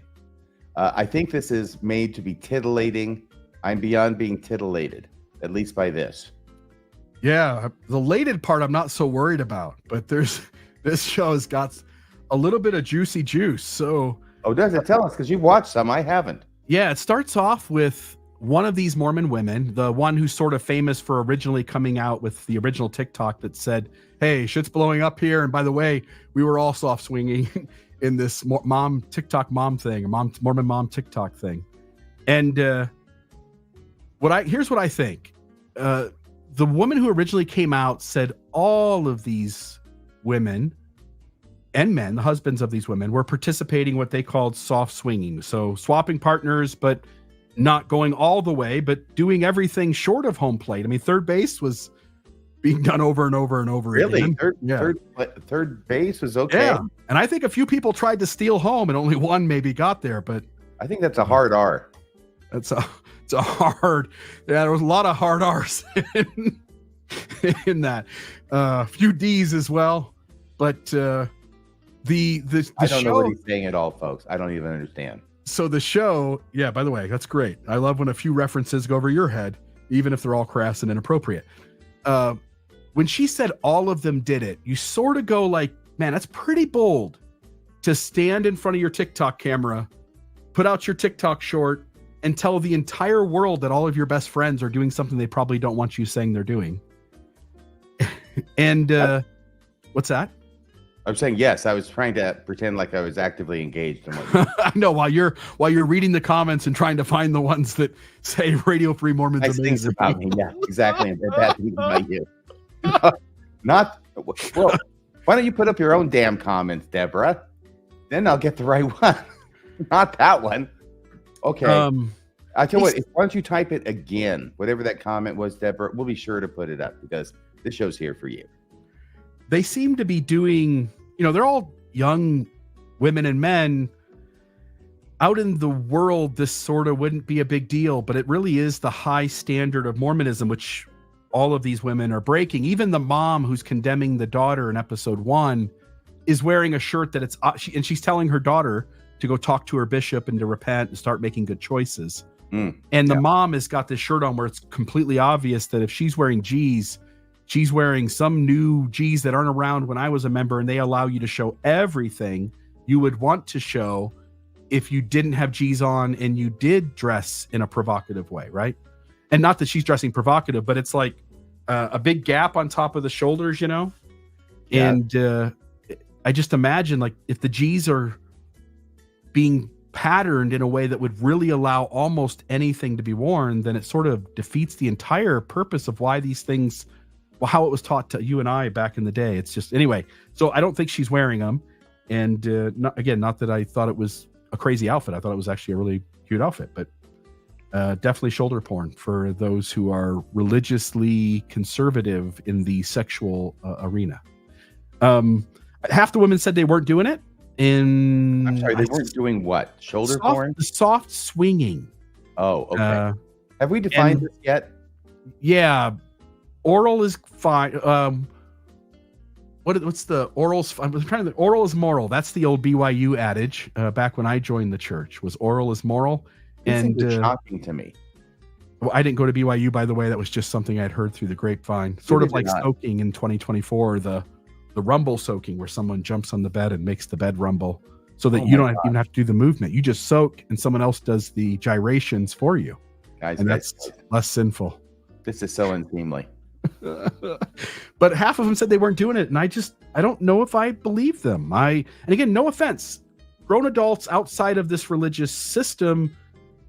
I think this is made to be titillating. I'm beyond being titillated, at least by this. Yeah, the lated part I'm not so worried about, but this show has got a little bit of juicy juice. So, does it? Tell us, because you've watched some. I haven't. Yeah, it starts off with one of these Mormon women, the one who's sort of famous for originally coming out with the original TikTok that said, "Hey, shit's blowing up here, and by the way, we were all soft swinging in this mom TikTok mom thing, or Mormon mom TikTok thing." And here's what I think. The woman who originally came out said all of these women and men, the husbands of these women, were participating in what they called soft swinging. So swapping partners, but not going all the way, but doing everything short of home plate. I mean, third base was being done over and over and over again. Third base was okay. Yeah. And I think a few people tried to steal home and only one maybe got there, but I think that's a hard R. It's a hard, there was a lot of hard R's in that. A few D's as well. But the I don't show, know what he's saying at all, folks. I don't even understand. So the show, yeah, by the way, that's great. I love when a few references go over your head, even if they're all crass and inappropriate. When she said all of them did it, you sort of go like, man, that's pretty bold to stand in front of your TikTok camera, put out your TikTok short, and tell the entire world that all of your best friends are doing something they probably don't want you saying they're doing. And what's that? I'm saying yes. I was trying to pretend like I was actively engaged in what I know, while you're reading the comments and trying to find the ones that say Radio Free Mormon's nice things amazing. about me. Yeah, exactly. And bad things about you. Not well. Why don't you put up your own damn comments, Deborah? Then I'll get the right one. Not that one. Okay. I tell you what. Why don't you type it again? Whatever that comment was, Deborah. We'll be sure to put it up because this show's here for you. They seem to be doing, they're all young women and men out in the world. This sort of wouldn't be a big deal, but it really is the high standard of Mormonism, which all of these women are breaking. Even the mom who's condemning the daughter in episode 1 is wearing a shirt that and she's telling her daughter to go talk to her bishop and to repent and start making good choices. And the mom has got this shirt on where it's completely obvious that if she's wearing G's, she's wearing some new G's that aren't around when I was a member, and they allow you to show everything you would want to show if you didn't have G's on and you did dress in a provocative way, right? And not that she's dressing provocative, but it's like a big gap on top of the shoulders, Yeah. And I just imagine, like, if the G's are being patterned in a way that would really allow almost anything to be worn, then it sort of defeats the entire purpose of why these things, how it was taught to you and I back in the day. It's just, anyway, so I don't think she's wearing them. And not that I thought it was a crazy outfit. I thought it was actually a really cute outfit, but definitely shoulder porn for those who are religiously conservative in the sexual arena. Half the women said they weren't doing it. I'm sorry, they weren't doing what? Shoulder porn? Soft swinging. Oh, okay. Have we defined this yet? Yeah. Oral is fine. What's the oral's? I'm trying to. Oral is moral. That's the old BYU adage. Back when I joined the church, was oral is moral. And shocking to me. Well, I didn't go to BYU, by the way. That was just something I'd heard through the grapevine. Sort of like soaking in 2024, the rumble soaking, where someone jumps on the bed and makes the bed rumble, so that you don't even have to do the movement. You just soak, and someone else does the gyrations for you. Guys, and that's less sinful. This is so unseemly. But half of them said they weren't doing it, and I don't know if I believe them. And again, no offense, grown adults outside of this religious system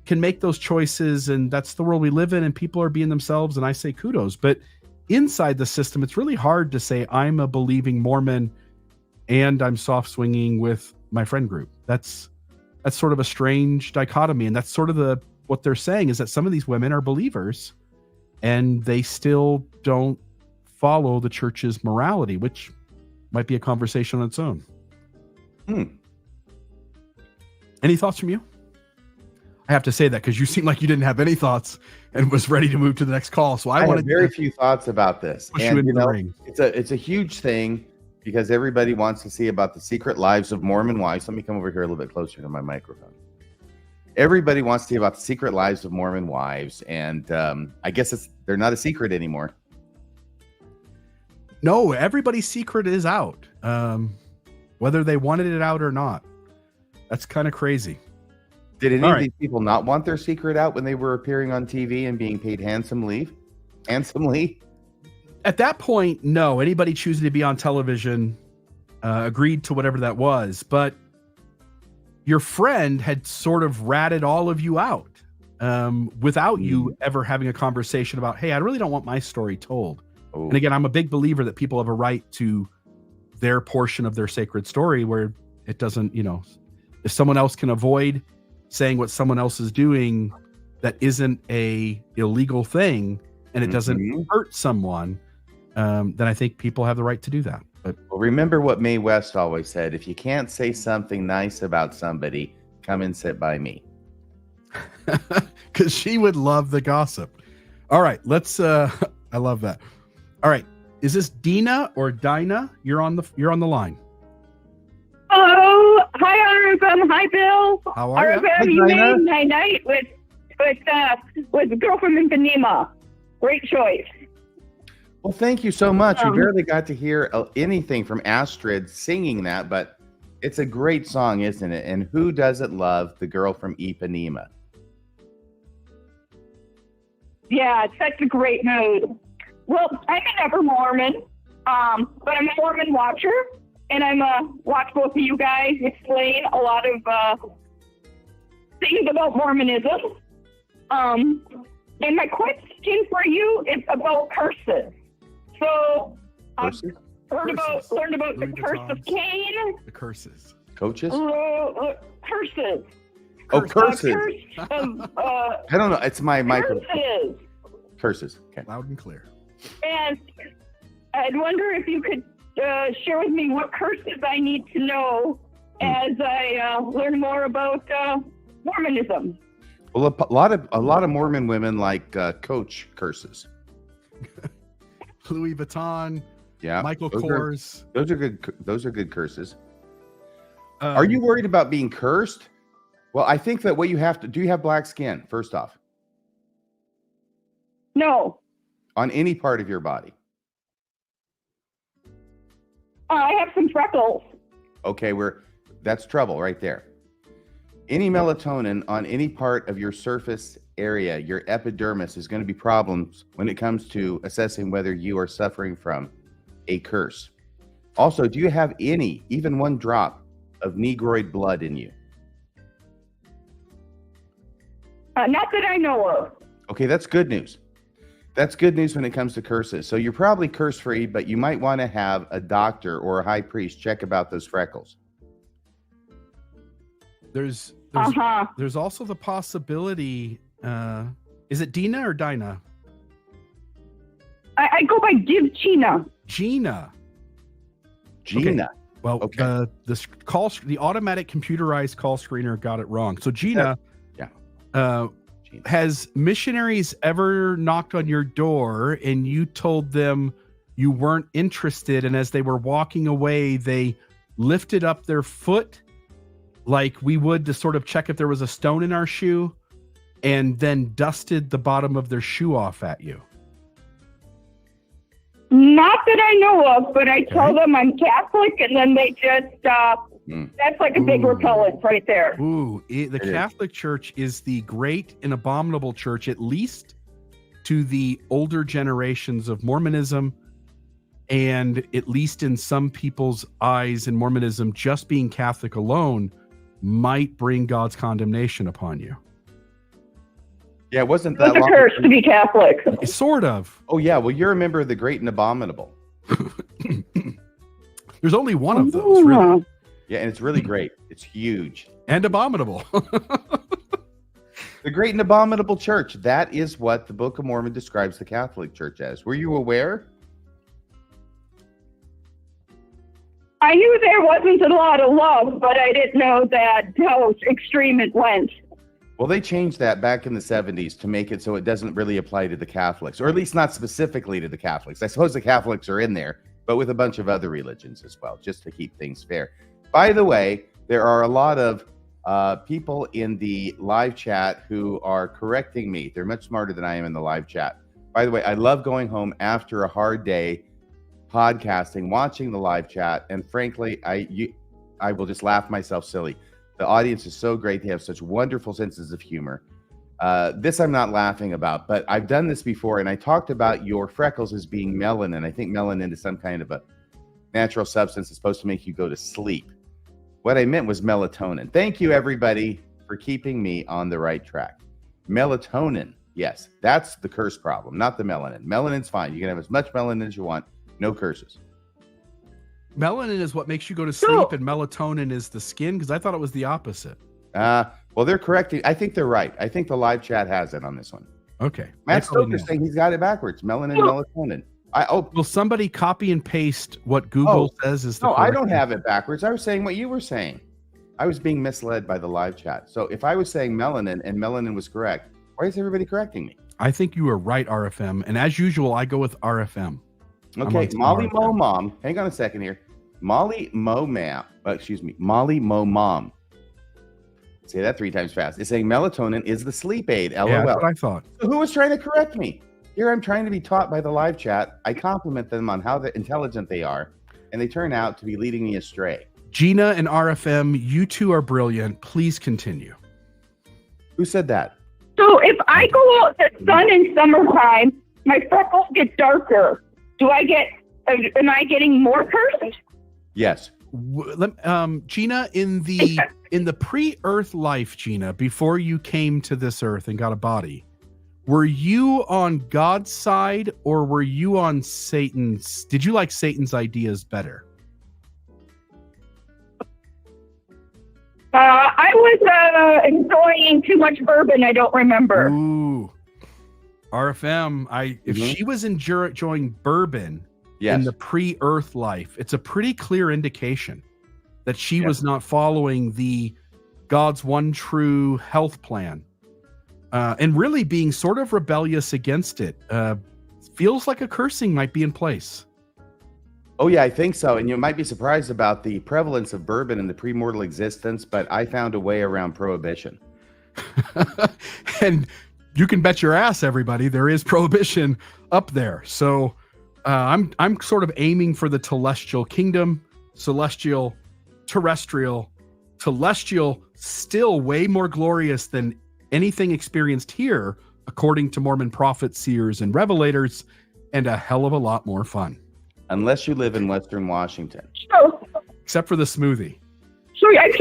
can make those choices, and that's the world we live in, and people are being themselves, and I say kudos. But inside the system, it's really hard to say I'm a believing Mormon and I'm soft swinging with my friend group. That's sort of a strange dichotomy, and that's sort of what they're saying is that some of these women are believers and they still don't follow the church's morality, which might be a conversation on its own. Any thoughts from you? I have to say that because you seem like you didn't have any thoughts and was ready to move to the next call. So I have wanted very to few thoughts about this. push And, you into the ring. it's a huge thing because everybody wants to see about the secret lives of Mormon wives. Let me come over here a little bit closer to my microphone. Everybody wants to hear about the secret lives of Mormon wives, and I guess they're not a secret anymore. No, everybody's secret is out, whether they wanted it out or not. That's kind of crazy. Did any All of right. these people not want their secret out when they were appearing on TV and being paid handsomely? At that point, no. Anybody choosing to be on television agreed to whatever that was. But your friend had sort of ratted all of you out without you ever having a conversation about, hey, I really don't want my story told. Oh. And again, I'm a big believer that people have a right to their portion of their sacred story where it doesn't, if someone else can avoid saying what someone else is doing that isn't a illegal thing and it doesn't hurt someone, then I think people have the right to do that. But Well, remember what Mae West always said: if you can't say something nice about somebody, come and sit by me. because she would love the gossip. All right, let's I love that. All right, is this Dina or Dinah? You're on the line. Hello, hi RFM, hi Bill. How are you? RFM, you made my night with the girl from Ipanema. Great choice. Well, thank you so much. We barely got to hear anything from Astrid singing that, but it's a great song, isn't it? And who doesn't love the girl from Ipanema? Yeah, it's such a great mood. Well, I'm a never Mormon, but I'm a Mormon watcher, and I'm watch both of you guys explain a lot of things about Mormonism. And my question for you is about curses. So Curses? learned about Louis the curse of Vuittons. Cain. The curses. Coaches? Curses. Oh, curses. Curse of, I don't know. It's my microphone. curses. Curses. Okay. Loud and clear. And I'd wonder if you could share with me what curses I need to know as I learn more about Mormonism. Well, a lot of Mormon women like Coach curses. Louis Vuitton, Yeah, Michael those Kors. Those are good. Those are good curses. Are you worried about being cursed? Well, I think that what you have to do. You have black skin. First off, No, on any part of your body. I have some freckles. Okay, that's trouble right there. Any melatonin on any part of your surface area, your epidermis, is going to be problems when it comes to assessing whether you are suffering from a curse. Also, do you have even one drop of Negroid blood in you? Not that I know of. Okay, that's good news. That's good news when it comes to curses. So you're probably curse-free, but you might want to have a doctor or a high priest check about those freckles. There's also the possibility. Is it Dina or Dinah? I go by Gina. Gina. Gina. Well, Okay. the automatic computerized call screener got it wrong. So Gina, Gina. has missionaries ever knocked on your door and you told them you weren't interested, and as they were walking away, they lifted up their foot like we would to sort of check if there was a stone in our shoe, and then dusted the bottom of their shoe off at you? Not that I know of, but I tell them I'm Catholic, and then they just, that's like a big repellent right there. Ooh, the Catholic Church is the great and abominable church, at least to the older generations of Mormonism, and at least in some people's eyes in Mormonism, just being Catholic alone might bring God's condemnation upon you. Yeah, it wasn't that It's a long. curse to be Catholic. Sort of. Oh, yeah. Well, you're a member of the Great and Abominable. There's only one of those, really. Yeah, and it's really great. It's huge. And abominable. The Great and Abominable Church. That is what the Book of Mormon describes the Catholic Church as. Were you aware? I knew there wasn't a lot of love, but I didn't know that how extreme it went. Well, they changed that back in the 70s to make it so it doesn't really apply to the Catholics, or at least not specifically to the Catholics. I suppose the Catholics are in there, but with a bunch of other religions as well, just to keep things fair. By the way, there are a lot of people in the live chat who are correcting me. They're much smarter than I am in the live chat. By the way, I love going home after a hard day podcasting, watching the live chat, and frankly, I will just laugh myself silly. The audience is so great. They have such wonderful senses of humor. This I'm not laughing about, but I've done this before, and I talked about your freckles as being melanin. I think melanin is some kind of a natural substance that's supposed to make you go to sleep. What I meant was melatonin. Thank you, everybody, for keeping me on the right track. Melatonin, yes, that's the curse problem, not the melanin. Melanin's fine. You can have as much melanin as you want. No curses. Melanin is what makes you go to sleep, and melatonin is the skin, because I thought it was the opposite. Well, they're correcting. I think they're right. I think the live chat has it on this one. Okay. Matt Stoker's saying he's got it backwards. Melanin, melatonin. Will somebody copy and paste what Google says is the No, correct I don't have it backwards. I was saying what you were saying. I was being misled by the live chat. So if I was saying melanin and melanin was correct, why is everybody correcting me? I think you are right, RFM. And as usual, I go with RFM. Okay, Molly Mo Mom. Hang on a second here. Molly Mo Mom. Say that 3 times fast. It's saying melatonin is the sleep aid. LOL. Yeah, that's what I thought. So who was trying to correct me? Here I'm trying to be taught by the live chat. I compliment them on how intelligent they are, and they turn out to be leading me astray. Gina and RFM, you two are brilliant. Please continue. Who said that? So if I go out in the sun in summertime, my freckles get darker. Am I getting more cursed? Yes. Gina, in the pre-Earth life, Gina, before you came to this Earth and got a body, were you on God's side or were you on Satan's? Did you like Satan's ideas better? I was enjoying too much bourbon. I don't remember. Ooh, RFM. If she was enjoying bourbon in the pre-Earth life, it's a pretty clear indication that she was not following the God's one true health plan, and really being sort of rebellious against it. Feels like a cursing might be in place. Oh, yeah, I think so. And you might be surprised about the prevalence of bourbon in the premortal existence, but I found a way around prohibition. And you can bet your ass, everybody, there is prohibition up there. So I'm sort of aiming for the telestial kingdom, celestial, terrestrial, telestial, still way more glorious than anything experienced here, according to Mormon prophets, seers, and revelators, and a hell of a lot more fun. Unless you live in Western Washington. Except for the smoothie. So I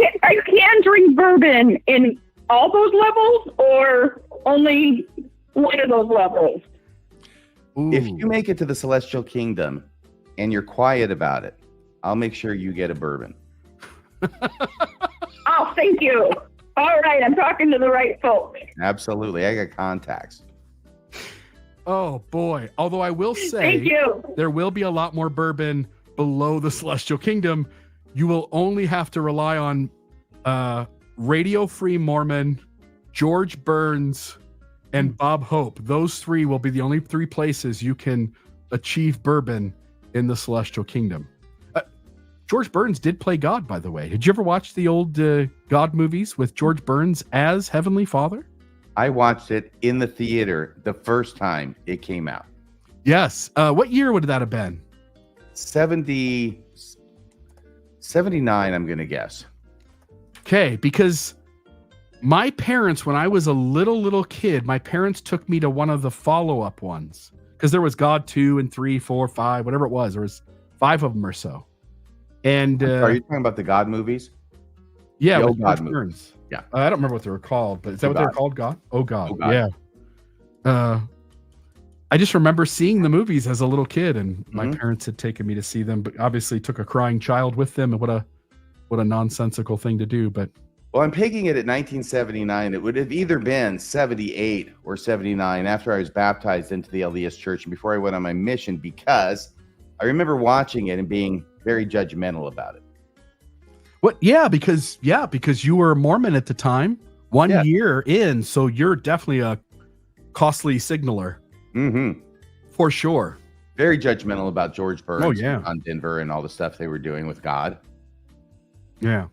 can drink bourbon in all those levels or only one of those levels? Ooh. If you make it to the celestial kingdom and you're quiet about it, I'll make sure you get a bourbon. Oh, thank you. All right, I'm talking to the right folks. Absolutely. I got contacts. Oh, boy. Although I will say, Thank you. There will be a lot more bourbon below the celestial kingdom. You will only have to rely on Radio Free Mormon, George Burns, and Bob Hope. Those 3 will be the only 3 places you can achieve bourbon in the celestial kingdom. George Burns did play God, by the way. Did you ever watch the old God movies with George Burns as Heavenly Father? I watched it in the theater the first time it came out. Yes. What year would that have been? 79, I'm going to guess. Okay, because my parents, when I was a little kid, my parents took me to one of the follow-up ones. Because there was God 2 and 3, 4, 5, whatever it was. There was 5 of them or so. And are you talking about the God movies? Yeah, the with God George Burns. Yeah. I don't remember what they were called, but is that what they were called? God? Oh, God. Oh, God. Yeah. I just remember seeing the movies as a little kid, and my parents had taken me to see them, but obviously took a crying child with them. And what a nonsensical thing to do. But well, I'm pegging it at 1979. It would have either been 78 or 79 after I was baptized into the LDS Church and before I went on my mission, because I remember watching it and being very judgmental about it. What? Yeah, because you were a Mormon at the time. 1 Yeah. year in, so you're definitely a costly signaler Mm-hmm. for sure. Very judgmental about George Burns yeah. on Denver and all the stuff they were doing with God. Yeah.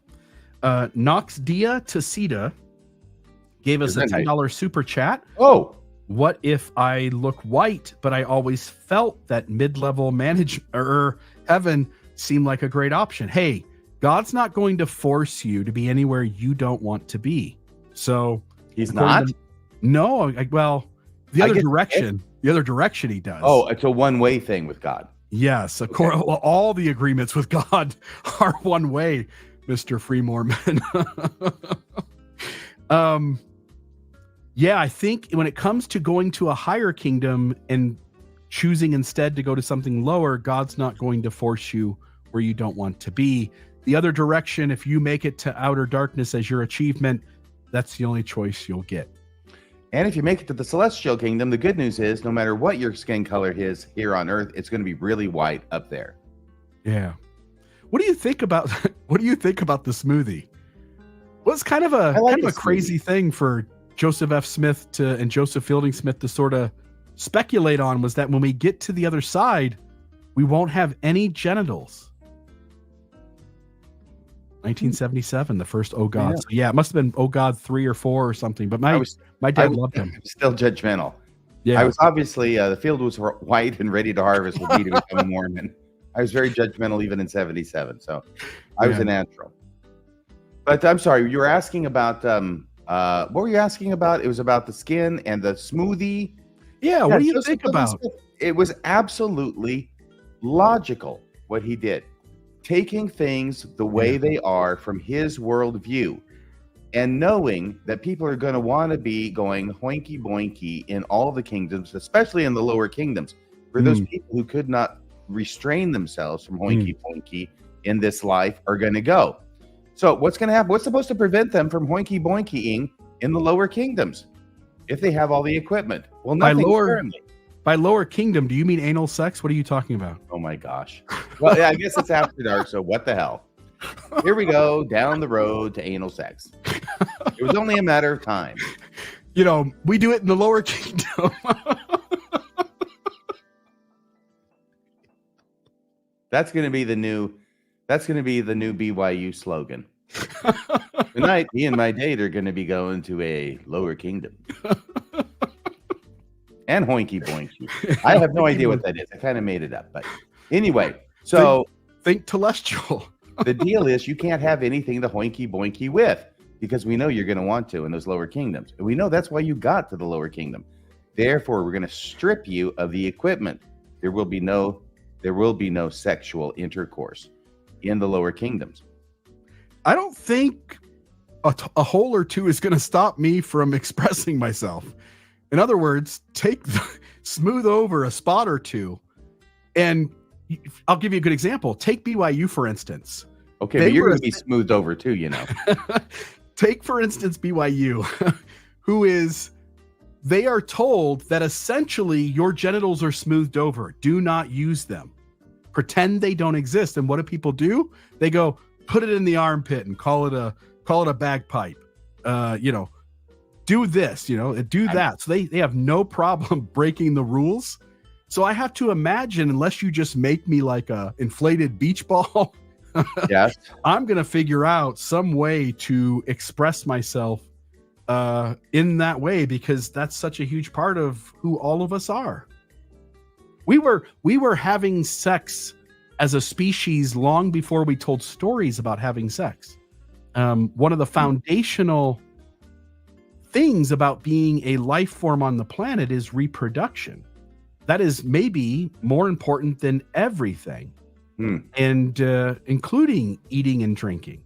Nox Dia Tacita gave us a Isn't that $10 super chat. Oh, What if I look white, but I always felt that mid-level heaven seemed like a great option? Hey, God's not going to force you to be anywhere you don't want to be. So he's according not? to- no, well, the I other guess- direction he does. Oh, it's a one-way thing with God. yes. Well, all the agreements with God are one way, Mr. Free Mormon. Yeah, I think when it comes to going to a higher kingdom and choosing instead to go to something lower, God's not going to force you where you don't want to be. The other direction, if you make it to outer darkness as your achievement, that's the only choice you'll get. And if you make it to the celestial kingdom, the good news is no matter what your skin color is here on earth, it's going to be really white up there. Yeah. What do you think about the smoothie? Well, it's kind of a the crazy thing for Joseph F. Smith and Joseph Fielding Smith to sort of speculate on, was that when we get to the other side, we won't have any genitals. 1977, the first Oh God. Yeah. So yeah, it must have been Oh God 3 or 4 or something. But my dad loved him. Still judgmental. Yeah, I was obviously, the field was white and ready to harvest with me to become a Mormon. I was very judgmental even in 77. So I was a natural. But I'm sorry, you were asking about, what were you asking about? It was about the skin and the smoothie. Yeah, what do you Joseph think Fielding about? Smith, it was absolutely logical what he did. Taking things the way they are from his worldview and knowing that people are going to want to be going hoinky boinky in all the kingdoms, especially in the lower kingdoms, for those people who could not restrain themselves from hoinky boinky in this life are going to go. So what's going to happen? What's supposed to prevent them from hoinky boinkying in the lower kingdoms if they have all the equipment? Well, nothing currently. By lower kingdom, do you mean anal sex? What are you talking about? Oh my gosh. Well, yeah, I guess it's after dark, so what the hell? Here we go down the road to anal sex. It was only a matter of time. You know, we do it in the lower kingdom. That's going to be the new BYU slogan. Tonight, me and my date are going to be going to a lower kingdom. And hoinky boinky. I have no idea what that is. I kind of made it up. But anyway, so think telestial. The deal is you can't have anything to hoinky boinky with, because we know you're going to want to in those lower kingdoms. And we know that's why you got to the lower kingdom. Therefore, we're going to strip you of the equipment. There will be no sexual intercourse in the lower kingdoms. I don't think a hole or two is going to stop me from expressing myself. In other words, smooth over a spot or two. And I'll give you a good example. Take BYU, for instance. Okay, but you're going to be smoothed over too, you know. Take, for instance, BYU, they are told that essentially your genitals are smoothed over. Do not use them. Pretend they don't exist. And what do people do? They go, put it in the armpit and call it a bagpipe. Do this, do that. So they have no problem breaking the rules. So I have to imagine, unless you just make me like a inflated beach ball, yes, I'm going to figure out some way to express myself in that way, because that's such a huge part of who all of us are. We were having sex as a species long before we told stories about having sex. One of the foundational things about being a life form on the planet is reproduction. That is maybe more important than everything, and including eating and drinking,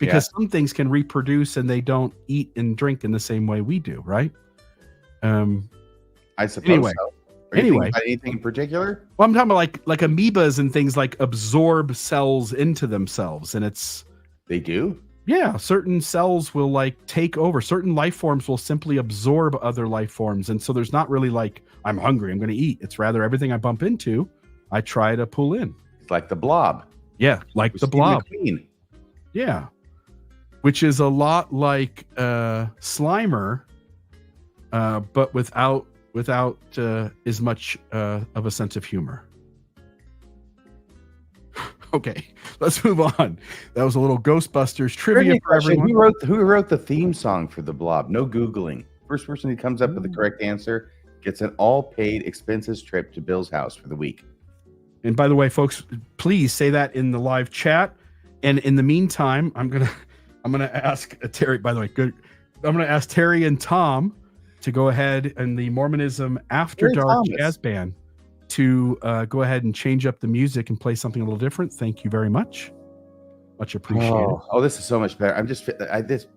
because some things can reproduce and they don't eat and drink in the same way we do, right? I suppose anyway, so. Anything in particular? Well, I'm talking about like amoebas and things like absorb cells into themselves, and they do. Yeah, certain cells will like take over. Certain life forms will simply absorb other life forms. And so there's not really like, I'm hungry, I'm going to eat. It's rather everything I bump into, I try to pull in. It's like the blob. Yeah, like the blob. McQueen. Yeah. which is a lot like Slimer, but without as much of a sense of humor. Okay, let's move on. That was a little Ghostbusters trivia for everyone. Who wrote the theme song for The Blob? No Googling. First person who comes up with the correct answer gets an all-paid expenses trip to Bill's house for the week. And by the way, folks, please say that in the live chat. And in the meantime, I'm gonna ask Terry. By the way, good. I'm gonna ask Terry and Tom to go ahead and the Mormonism After Dark jazz band to go ahead and change up the music and play something a little different. Thank you very much. Much appreciated. Oh, this is so much better.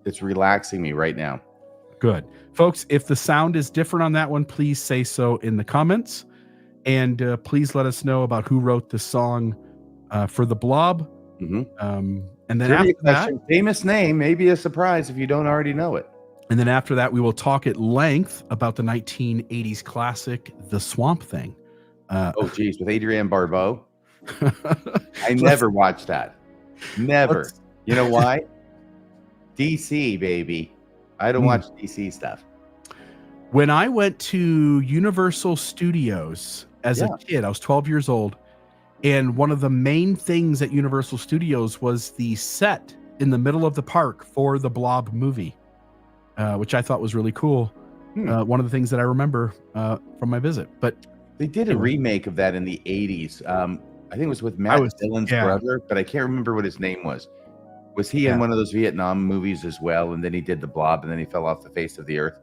It's relaxing me right now. Good. Folks, if the sound is different on that one, please say so in the comments. And please let us know about who wrote the song for The Blob. Mm-hmm. And then after that, famous name, maybe a surprise if you don't already know it. And then after that, we will talk at length about the 1980s classic, The Swamp Thing. Geez, with Adrienne Barbeau. I never watched that. Never. You know why? DC, baby. I don't watch DC stuff. When I went to Universal Studios as a kid, I was 12 years old. And one of the main things at Universal Studios was the set in the middle of the park for the Blob movie, which I thought was really cool. One of the things that I remember from my visit. But they did a remake of that in the 80s. I think it was with Matt Dillon's brother, but I can't remember what his name was. Was he in one of those Vietnam movies as well? And then he did the Blob, and then he fell off the face of the earth.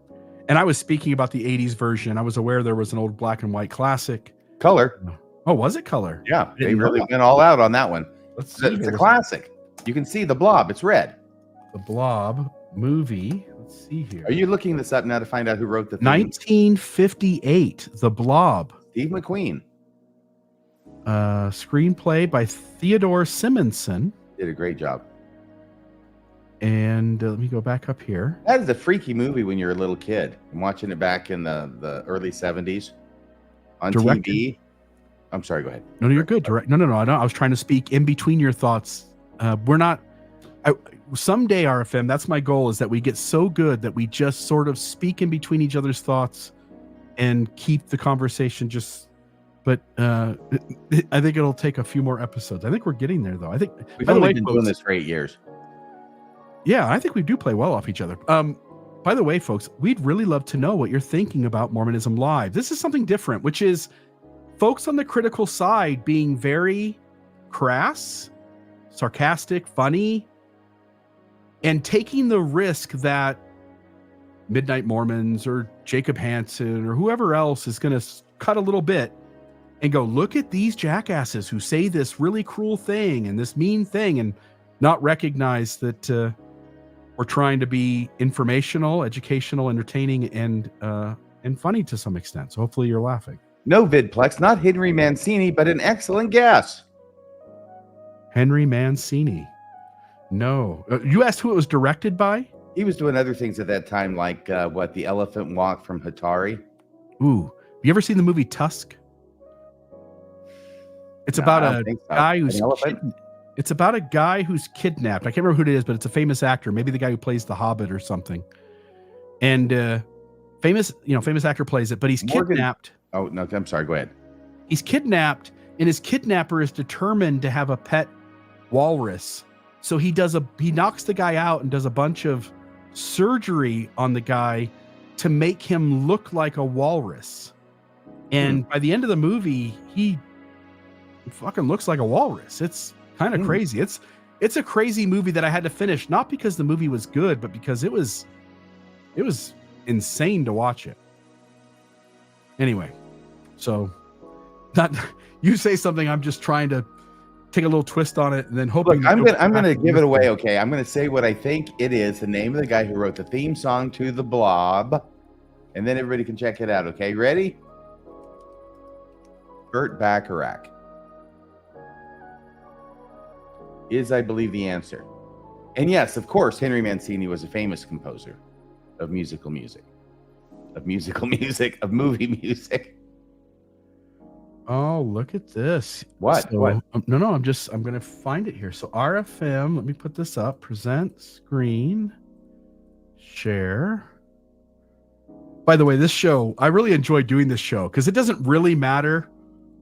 And I was speaking about the 80s version. I was aware there was an old black and white classic. Color. Oh, was it color? Yeah, they really went all out on that one. It's a classic. You can see the Blob. It's red. The Blob movie. Let's see here. Are you looking this up now to find out who wrote the theme? 1958, The Blob. Steve McQueen. Screenplay by Theodore Simonson. Did a great job. And let me go back up here. That is a freaky movie when you're a little kid. I'm watching it back in the early 70s on TV. I'm sorry, go ahead. No, you're good. No. I was trying to speak in between your thoughts. We're not. Someday, RFM, that's my goal, is that we get so good that we just sort of speak in between each other's thoughts and keep the conversation just. But I think it'll take a few more episodes. I think we're getting there, though. I think we've only been doing this for 8 years. Yeah, I think we do play well off each other. By the way, folks, we'd really love to know what you're thinking about Mormonism Live. This is something different, which is folks on the critical side being very crass, sarcastic, funny, and taking the risk that Midnight Mormons or Jacob Hansen or whoever else is going to cut a little bit and go, look at these jackasses who say this really cruel thing and this mean thing, and not recognize that we're trying to be informational, educational, entertaining, and funny to some extent. So hopefully you're laughing. No Vidplex, not Henry Mancini, but an excellent guess. Henry Mancini. No. You asked who it was directed by? He was doing other things at that time, like The Elephant Walk from Hatari. Ooh. Have you ever seen the movie Tusk? It's about a guy who's it's about a guy who's kidnapped. I can't remember who it is, but it's a famous actor. Maybe the guy who plays the Hobbit or something. And famous actor plays it, but he's kidnapped. Oh, no, I'm sorry. Go ahead. He's kidnapped, and his kidnapper is determined to have a pet walrus. So he knocks the guy out and does a bunch of surgery on the guy to make him look like a walrus. And by the end of the movie, he fucking looks like a walrus. It's kind of crazy. It's a crazy movie that I had to finish, not because the movie was good, but because it was insane to watch it. Anyway, so not you say something, I'm just trying to take a little twist on it and then hoping. Look, I'm gonna give it away. Okay, I'm gonna say what I think it is. The name of the guy who wrote the theme song to The Blob, and then everybody can check it out. Okay, ready? Burt Bacharach is, I believe, the answer. And yes, of course, Henry Mancini was a famous composer of movie music. Oh, look at this. What? So, What? No, I'm going to find it here. So RFM, let me put this up. Present screen, share. By the way, this show, I really enjoy doing this show because it doesn't really matter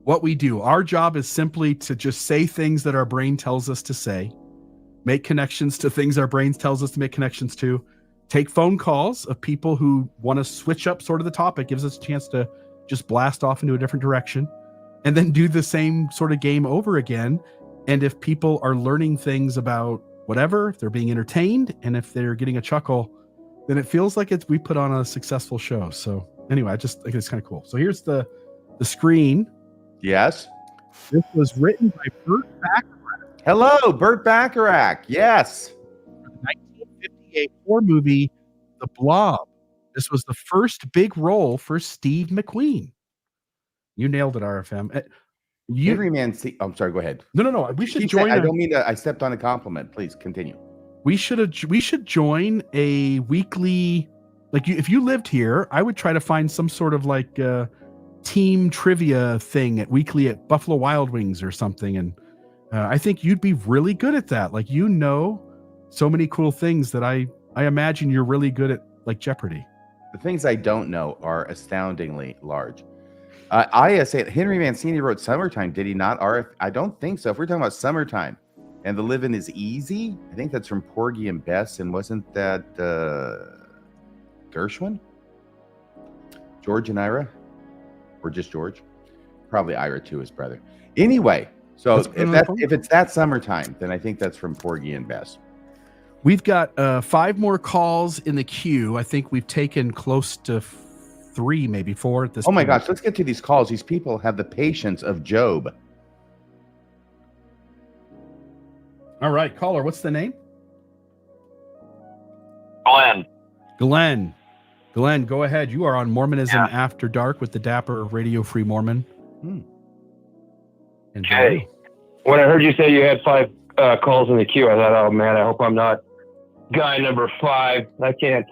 what we do. Our job is simply to just say things that our brain tells us to say, make connections to things our brains tells us to make connections to, take phone calls of people who want to switch up sort of the topic, gives us a chance to just blast off into a different direction, and then do the same sort of game over again. And if people are learning things about whatever, if they're being entertained, and if they're getting a chuckle, then it feels like we put on a successful show. So anyway, I just think it's kind of cool. So here's the screen. Yes. This was written by Burt Bacharach. Hello, Burt Bacharach. Yes. The 1958 horror movie, The Blob. This was the first big role for Steve McQueen. You nailed it, RFM. I'm sorry. Go ahead. No. We should join. I don't mean to. I stepped on a compliment. Please continue. We should join a weekly, like if you lived here, I would try to find some sort of like team trivia thing weekly at Buffalo Wild Wings or something. And I think you'd be really good at that. Like, so many cool things that I imagine you're really good at, like Jeopardy. The things I don't know are astoundingly large. I say Henry Mancini wrote Summertime. Did he not? I don't think so. If we're talking about Summertime and The Living is Easy, I think that's from Porgy and Bess. And wasn't that Gershwin? George and Ira? Or just George? Probably Ira too, his brother. Anyway, so if it's that Summertime, then I think that's from Porgy and Bess. We've got 5 more calls in the queue. I think we've taken close to 3, maybe 4 at this point. Oh my gosh, let's get to these calls. These people have the patience of Job. All right, caller, what's the name? Glenn, go ahead. You are on Mormonism After Dark with the Dapper Radio Free Mormon. Hey, when I heard you say you had 5 calls in the queue, I thought, oh man, I hope I'm not guy number 5. I can't.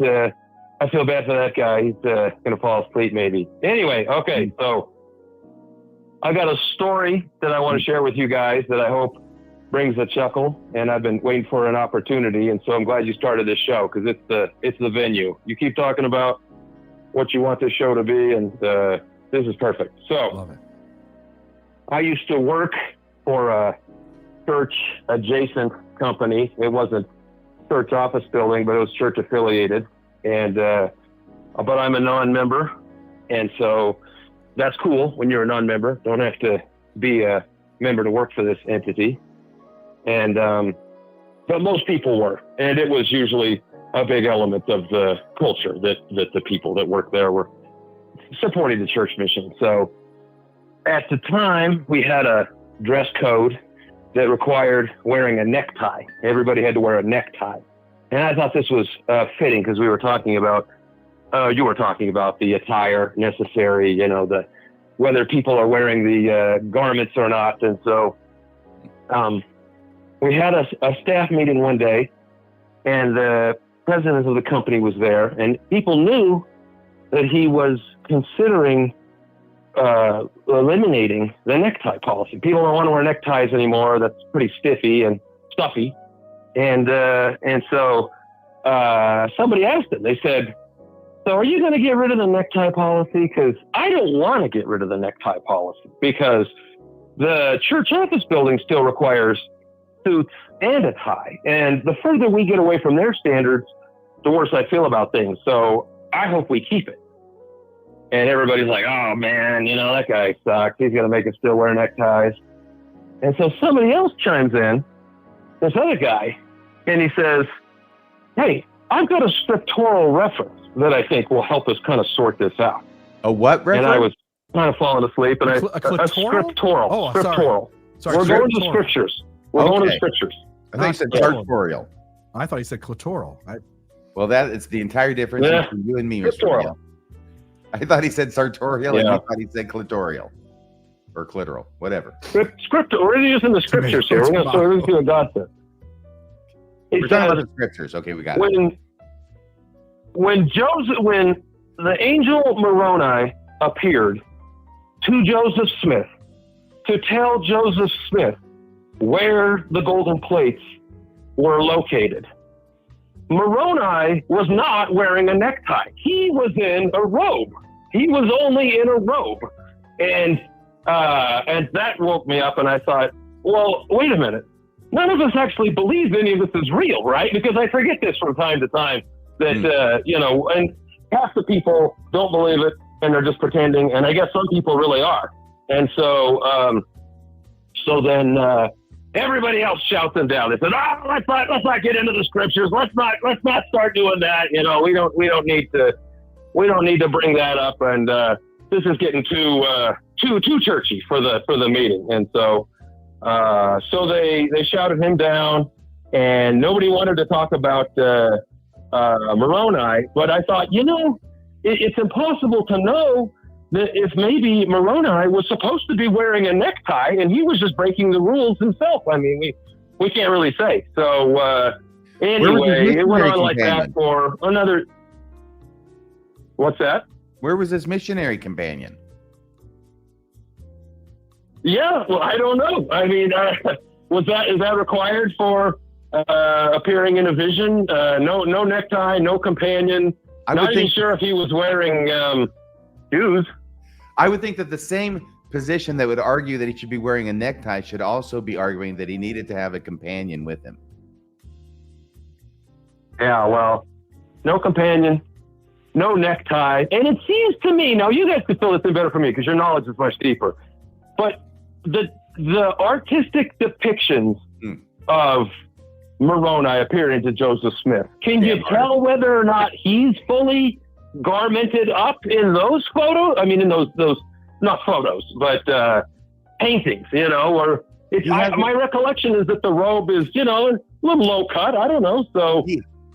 I feel bad for that guy. He's gonna fall asleep maybe. Anyway, okay, so I got a story that I want to share with you guys that I hope brings a chuckle, and I've been waiting for an opportunity, and so I'm glad you started this show because it's the venue. You keep talking about what you want this show to be, and this is perfect. So, love it. I used to work for a church adjacent company. It wasn't church office building, but it was church affiliated, and but I'm a non-member, and so that's cool when you're a non-member. Don't have to be a member to work for this entity. And but most people were, and it was usually a big element of the culture that the people that worked there were supporting the church mission. So at the time, we had a dress code that required wearing a necktie. Everybody had to wear a necktie, and I thought this was fitting because we were talking about you were talking about the attire necessary, whether people are wearing the garments or not, and so. We had a staff meeting one day, and the president of the company was there, and people knew that he was considering eliminating the necktie policy. People don't want to wear neckties anymore. That's pretty stiffy and stuffy. And so somebody asked him, they said, so are you going to get rid of the necktie policy? Because I don't want to get rid of the necktie policy because the church office building still requires suits and a tie. And the further we get away from their standards, the worse I feel about things. So I hope we keep it. And everybody's like, oh man, that guy sucks. He's going to make us still wear neckties. And so somebody else chimes in, this other guy, and he says, hey, I've got a scriptural reference that I think will help us kind of sort this out. A what reference? And I was kind of falling asleep. And a scriptural. Oh, scriptural. Sorry. We're going to the scriptures. We're going to the scriptures. I think you said sartorial. I thought you said clitoral. Well, that is the entire difference between you and me, Mr. Clitoral. I thought he said sartorial, and I thought he said clitorial. Or clitoral, whatever. Scriptural. We're using the scriptures here. We're going to see what God said. We're talking about the scriptures. Okay, we got it. When the angel Moroni appeared to Joseph Smith to tell Joseph Smith where the golden plates were located. Moroni was not wearing a necktie. He was in a robe. He was only in a robe. And that woke me up, and I thought, well, wait a minute. None of us actually believe any of this is real, right? Because I forget this from time to time that, and half the people don't believe it and they're just pretending. And I guess some people really are. And so then everybody else shouts them down. They said, let's not get into the scriptures. Let's not start doing that. We don't need to bring that up. And this is getting too churchy for the meeting. And so they shouted him down, and nobody wanted to talk about Moroni. But I thought, it's impossible to know that if maybe Moroni was supposed to be wearing a necktie and he was just breaking the rules himself. I mean, we can't really say. So anyway, it went on like that for another. What's that? Where was his missionary companion? Yeah, well, I don't know. I mean, is that required for appearing in a vision? No necktie, no companion. Not even sure if he was wearing shoes. I would think that the same position that would argue that he should be wearing a necktie should also be arguing that he needed to have a companion with him. Yeah, well, no companion, no necktie. And it seems to me, now you guys can fill this in better for me because your knowledge is much deeper, but the artistic depictions of Moroni appearing to Joseph Smith, can you tell whether or not he's fully garmented up in those photos? I mean, in those not photos, but paintings, or my recollection is that the robe is, a little low cut. I don't know. So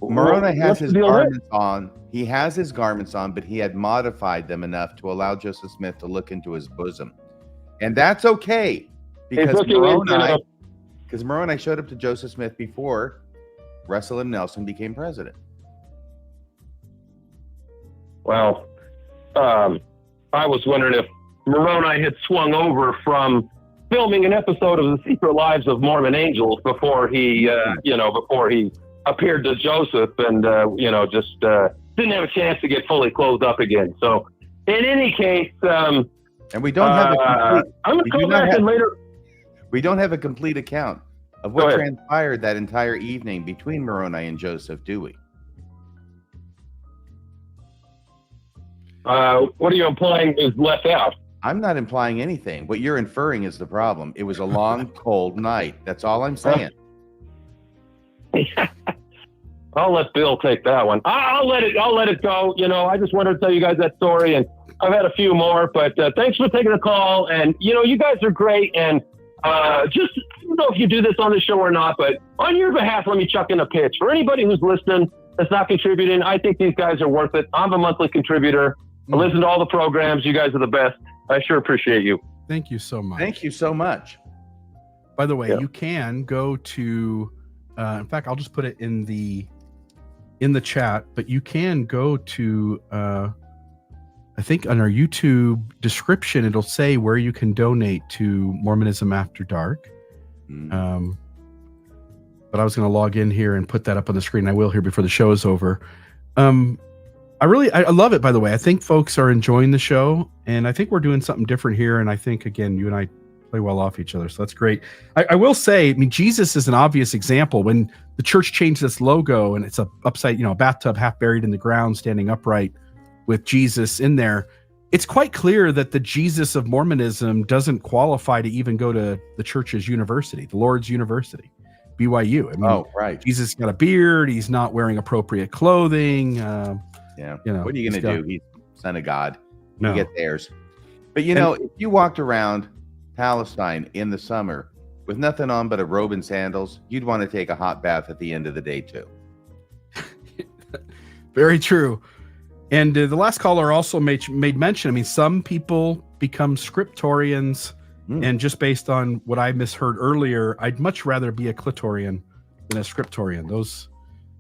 Moroni has his garments on. He has his garments on, but he had modified them enough to allow Joseph Smith to look into his bosom. And that's okay because Moroni showed up to Joseph Smith before Russell M. Nelson became president. Well, I was wondering if Moroni had swung over from filming an episode of The Secret Lives of Mormon Angels before he appeared to Joseph and, just didn't have a chance to get fully clothed up again. So in any case, and we don't have a complete, I'm going to come back and later. We don't have a complete account of what transpired that entire evening between Moroni and Joseph, do we? What are you implying is left out? I'm not implying anything. What you're inferring is the problem. It was a long, cold night. That's all I'm saying. I'll let Bill take that one. I'll let it go. I just wanted to tell you guys that story, and I've had a few more, but thanks for taking the call. And, you guys are great. And just, I don't know if you do this on the show or not, but on your behalf, let me chuck in a pitch. For anybody who's listening that's not contributing, I think these guys are worth it. I'm a monthly contributor. I listen to all the programs. You guys are the best. I sure appreciate you. Thank you so much. Thank you so much. By the way, you can go to, in fact, I'll just put it in the chat, but you can go to, I think on our YouTube description, it'll say where you can donate to Mormonism After Dark. But I was going to log in here and put that up on the screen. I will here before the show is over. I love it, by the way. I think folks are enjoying the show, and I think we're doing something different here. And I think, again, you and I play well off each other, so that's great. I will say, Jesus is an obvious example. When the church changed its logo and it's a bathtub half buried in the ground, standing upright with Jesus in there, it's quite clear that the Jesus of Mormonism doesn't qualify to even go to the church's university, the Lord's University, BYU. Right. Jesus got a beard. He's not wearing appropriate clothing. What are you going to do? He's son of God. No. You get theirs. But if you walked around Palestine in the summer with nothing on but a robe and sandals, you'd want to take a hot bath at the end of the day too. Very true. And the last caller also made mention. Some people become scriptorians, and just based on what I misheard earlier, I'd much rather be a clitorian than a scriptorian. Those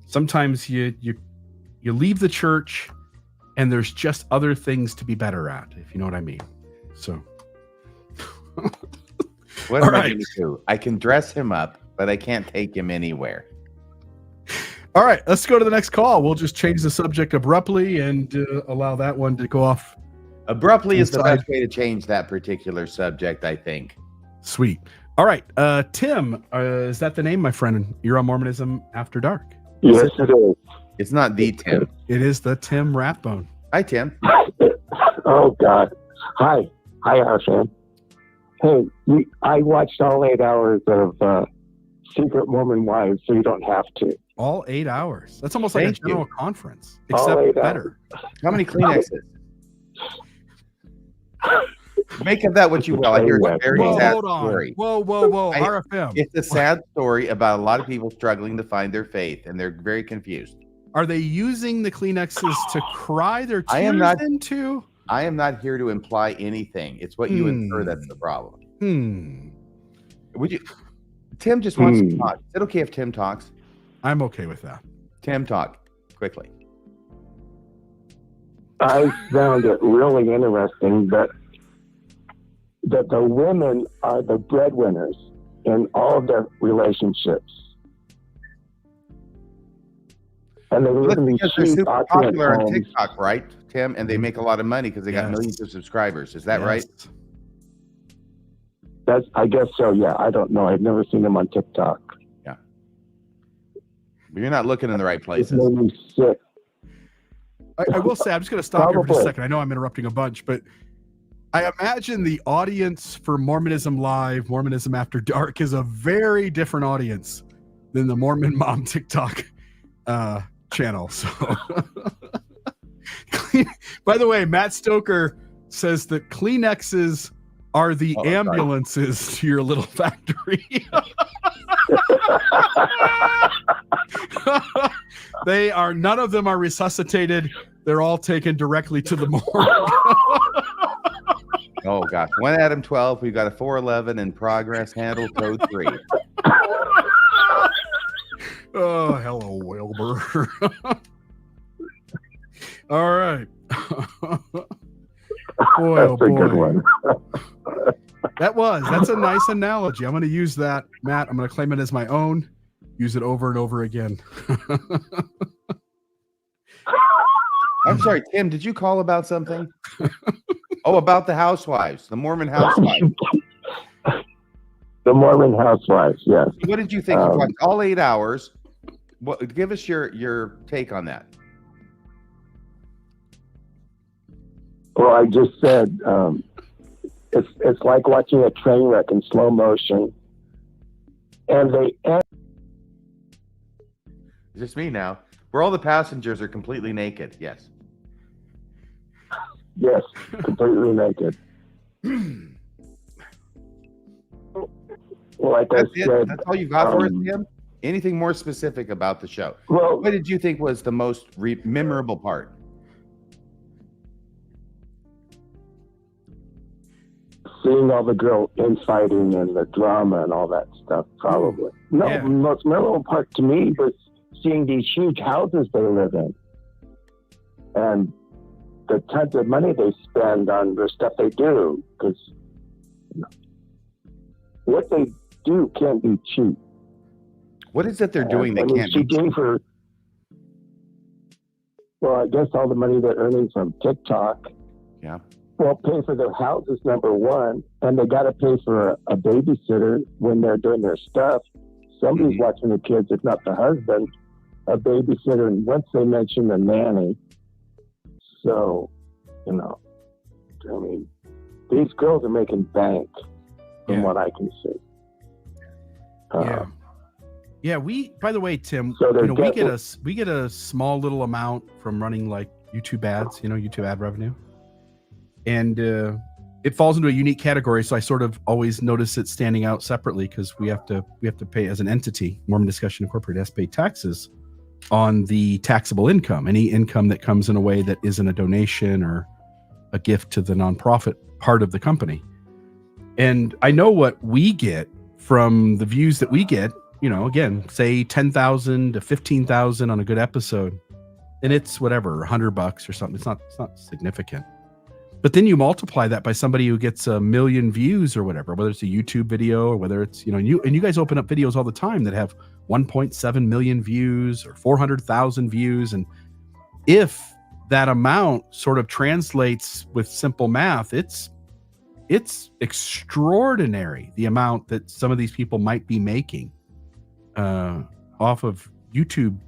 sometimes you leave the church, and there's just other things to be better at, if you know what I mean. So What All am I right. going to do? I can dress him up, but I can't take him anywhere. All right, let's go to the next call. We'll just change the subject abruptly and allow that one to go off. Abruptly is the Inside. best way to change that particular subject, I think. Sweet. All right, Tim, is that the name, my friend? You're on Mormonism After Dark. Yes, it is. It's not the Tim. It is the Tim Rathbone. Hi, Tim. Oh, God. Hi, Arshan. Hey, I watched all 8 hours of Secret Mormon Wives, so you don't have to. All 8 hours. That's almost like Thank a general you. conference, All except 8 better. How many Kleenexes? Make of that what you will. I hear it's a very Whoa, sad hold on. story. Whoa, I- RFM. It's a sad story about a lot of people struggling to find their faith, and they're very confused. Are they using the Kleenexes to cry their I am tears not- into? I am not here to imply anything. It's what you infer that's the problem. Would you? Tim just wants to talk. Is it okay if Tim talks? I'm okay with that. Tim, talk quickly. I found it really interesting that the women are the breadwinners in all of their relationships. And they live That's in these because they're cheap, super opulent popular on homes. TikTok, right, Tim? And they make a lot of money because they got Yes. millions of subscribers. Is that right? Yes. I guess so, yeah. I don't know. I've never seen them on TikTok. But you're not looking in the right It places. made me sick. I will say, I'm just going to stop here for a Probably. second. I know I'm interrupting a bunch, but I imagine the audience for Mormonism Live, Mormonism After Dark is a very different audience than the Mormon Mom TikTok channel. So, by the way, Matt Stoker says that Kleenexes are the Oh, sorry. ambulances to your little factory. They are, none of them are resuscitated. They're all taken directly to the morgue. Oh gosh, 1 Adam 12. We've got a 411 in progress. Handle code 3. Oh, hello, Wilbur. All right. Boy, oh That's a good boy. one. That's a nice analogy. I'm going to use that, Matt. I'm going to claim it as my own. Use it over and over again. I'm sorry, Tim. Did you call about something? Oh, about the housewives, the Mormon housewives. The Mormon housewives, yes. What did you think? You watched all 8 hours. What? Give us your take on that. Well, I just said it's like watching a train wreck in slow motion, and they end. Is this me now? Where all the passengers are completely naked. Yes. Yes, completely naked. Like That's I it. said, That's all you got for us, Tim? Anything more specific about the show? well, What did you think was the most memorable part? seeing all the girl infighting and the drama and all that stuff, probably. No, Yeah. the most memorable part to me was seeing these huge houses they live in and the tons of money they spend on the stuff they do, because what they do can't be cheap. What is it they're doing that I mean, can't she be? gave her, well, I guess all the money they're earning from TikTok. Yeah. Well, pay for their houses, number one, and they got to pay for a babysitter when they're doing their stuff. Somebody's Mhm. watching the kids, if not the husband, a babysitter, and once they mention the nanny. So, I mean, these girls are making bank from Yeah. what I can see. Yeah. By the way, Tim, So they're we get a small little amount from running like YouTube ads, YouTube ad revenue. And it falls into a unique category. So I sort of always notice it standing out separately because we have to pay as an entity. Mormon Discussion Incorporated has to pay taxes on the taxable income, any income that comes in a way that isn't a donation or a gift to the nonprofit part of the company. And I know what we get from the views that we get, again, say 10,000 to 15,000 on a good episode. And it's whatever, $100 or something. It's not significant. But then you multiply that by somebody who gets 1 million views or whatever, whether it's a YouTube video or whether it's, you know, you guys open up videos all the time that have 1.7 million views or 400,000 views. And if that amount sort of translates with simple math, it's extraordinary, the amount that some of these people might be making off of YouTube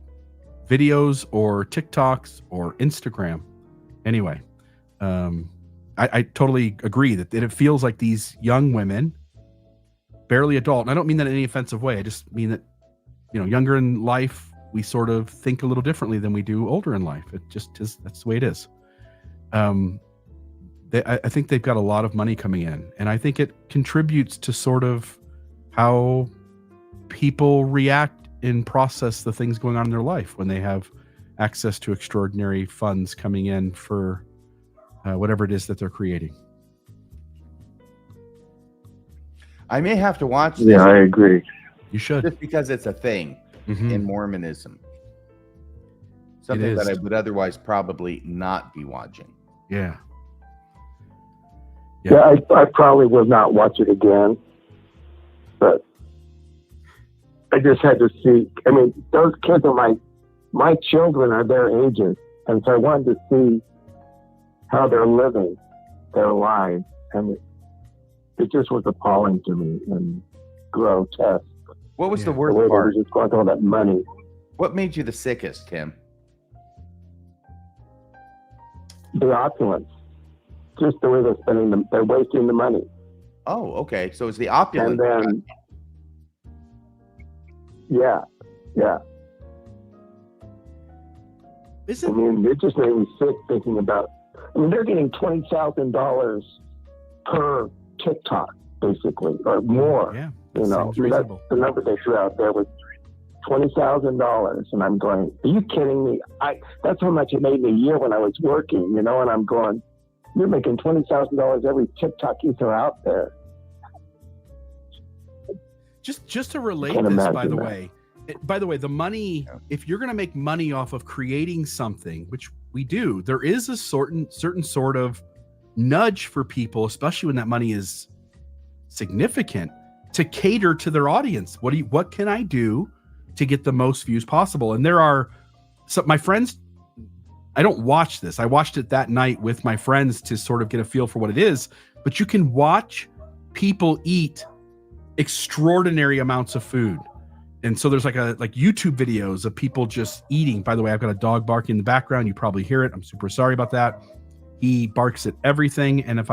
videos or TikToks or Instagram. Anyway, I totally agree that it feels like these young women, barely adult, and I don't mean that in any offensive way. I just mean that, you know, younger in life, we sort of think a little differently than we do older in life. It just is. That's the way it is. I think they've got a lot of money coming in, and I think it contributes to sort of how people react and process the things going on in their life when they have access to extraordinary funds coming in for whatever it is that they're creating. I may have to watch this. Yeah, I agree. You should. Just because it's a thing in Mormonism. Something that I would otherwise probably not be watching. Yeah. Yeah, I probably will not watch it again. But I just had to see. I mean, those kids are my children are their ages. And so I wanted to see how they're living their lives. And it just was appalling to me and grotesque. What was the The worst way they part? were just going through all that money. What made you the sickest, Tim? The opulence. Just the way they're spending them. They're wasting the money. Oh, okay. So it's the opulent. And then, yeah. I mean, it just made me sick thinking about. I mean, they're getting $20,000 per TikTok, basically, or more. Yeah, you know, that's the number they threw out there was $20,000, and I'm going, are you kidding me? That's how much it made me a year when I was working, you know, and I'm going, you're making $20,000 every TikTok you throw out there. Just to relate Can't this, imagine by the way, the money, if you're going to make money off of creating something, which we do, there is a certain sort of nudge for people, especially when that money is significant, to cater to their audience. What can I do to get the most views possible? And there are some, my friends, I don't watch this. I watched it that night with my friends to sort of get a feel for what it is, but you can watch people eat extraordinary amounts of food. And so there's like YouTube videos of people just eating. By the way, I've got a dog barking in the background. You probably hear it. I'm super sorry about that. He barks at everything. And if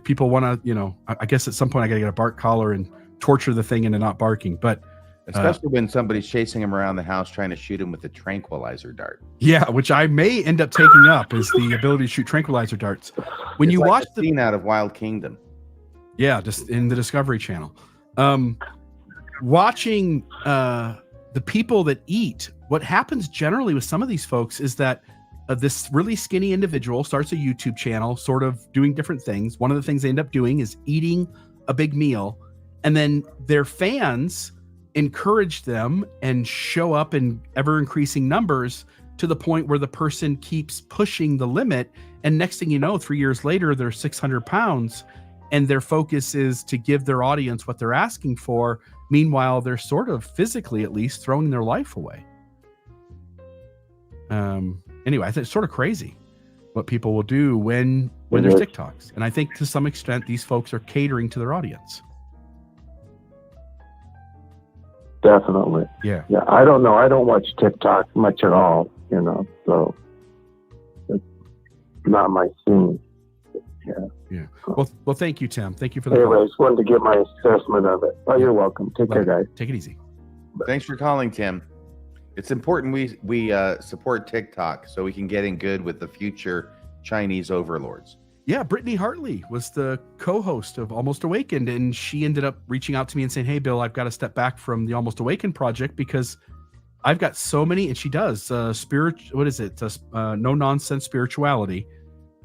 people want to, you know, I guess at some point I got to get a bark collar and torture the thing into not barking. But especially when somebody's chasing him around the house trying to shoot him with a tranquilizer dart. Yeah, which I may end up taking up is the ability to shoot tranquilizer darts. When It's you like watch the scene out of Wild Kingdom. Yeah, just in the Discovery Channel. Watching the people that eat, what happens generally with some of these folks is that this really skinny individual starts a YouTube channel, sort of doing different things. One of the things they end up doing is eating a big meal, and then their fans encourage them and show up in ever increasing numbers to the point where the person keeps pushing the limit. And next thing you know, 3 years later, they're 600 pounds and their focus is to give their audience what they're asking for. Meanwhile, they're sort of physically, at least, throwing their life away. Anyway, I think it's sort of crazy what people will do when there's TikToks. And I think to some extent, these folks are catering to their audience. Definitely. Yeah. I don't know. I don't watch TikTok much at all, you know, so it's not my scene. Yeah. Well, thank you, Tim. Thank you for the Anyways, wanted to give my assessment of it. Oh, you're welcome. Take care, guys. Take it easy. Thanks for calling, Tim. It's important we support TikTok so we can get in good with the future Chinese overlords. Yeah, Brittany Hartley was the co-host of Almost Awakened, and she ended up reaching out to me and saying, hey, Bill, I've got to step back from the Almost Awakened project because I've got so many, and she does, no nonsense spirituality.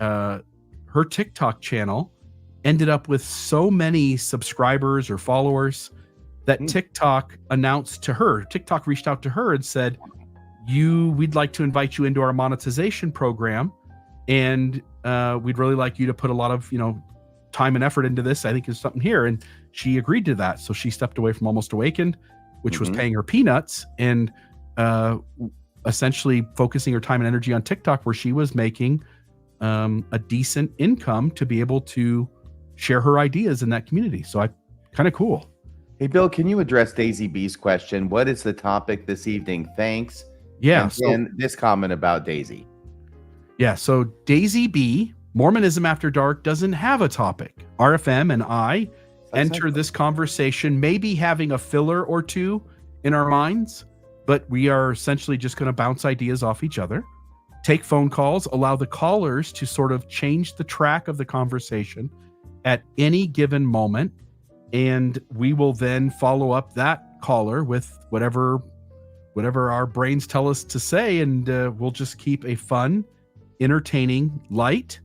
Her TikTok channel ended up with so many subscribers or followers that TikTok announced to her. TikTok reached out to her and said, we'd like to invite you into our monetization program. and we'd really like you to put a lot of time and effort into this. I think there's something here. And she agreed to that. So she stepped away from Almost Awakened, which was paying her peanuts, and essentially focusing her time and energy on TikTok, where she was making a decent income to be able to share her ideas in that community. So kind of cool. Hey, Bill, can you address Daisy B's question? What is the topic this evening? Thanks. Yeah. And this comment about Daisy. Yeah. So Daisy B, Mormonism After Dark, doesn't have a topic. RFM and I enter this conversation, maybe having a filler or two in our minds, but we are essentially just going to bounce ideas off each other, take phone calls, allow the callers to sort of change the track of the conversation at any given moment. And we will then follow up that caller with whatever our brains tell us to say. And we'll just keep a fun, entertaining, light,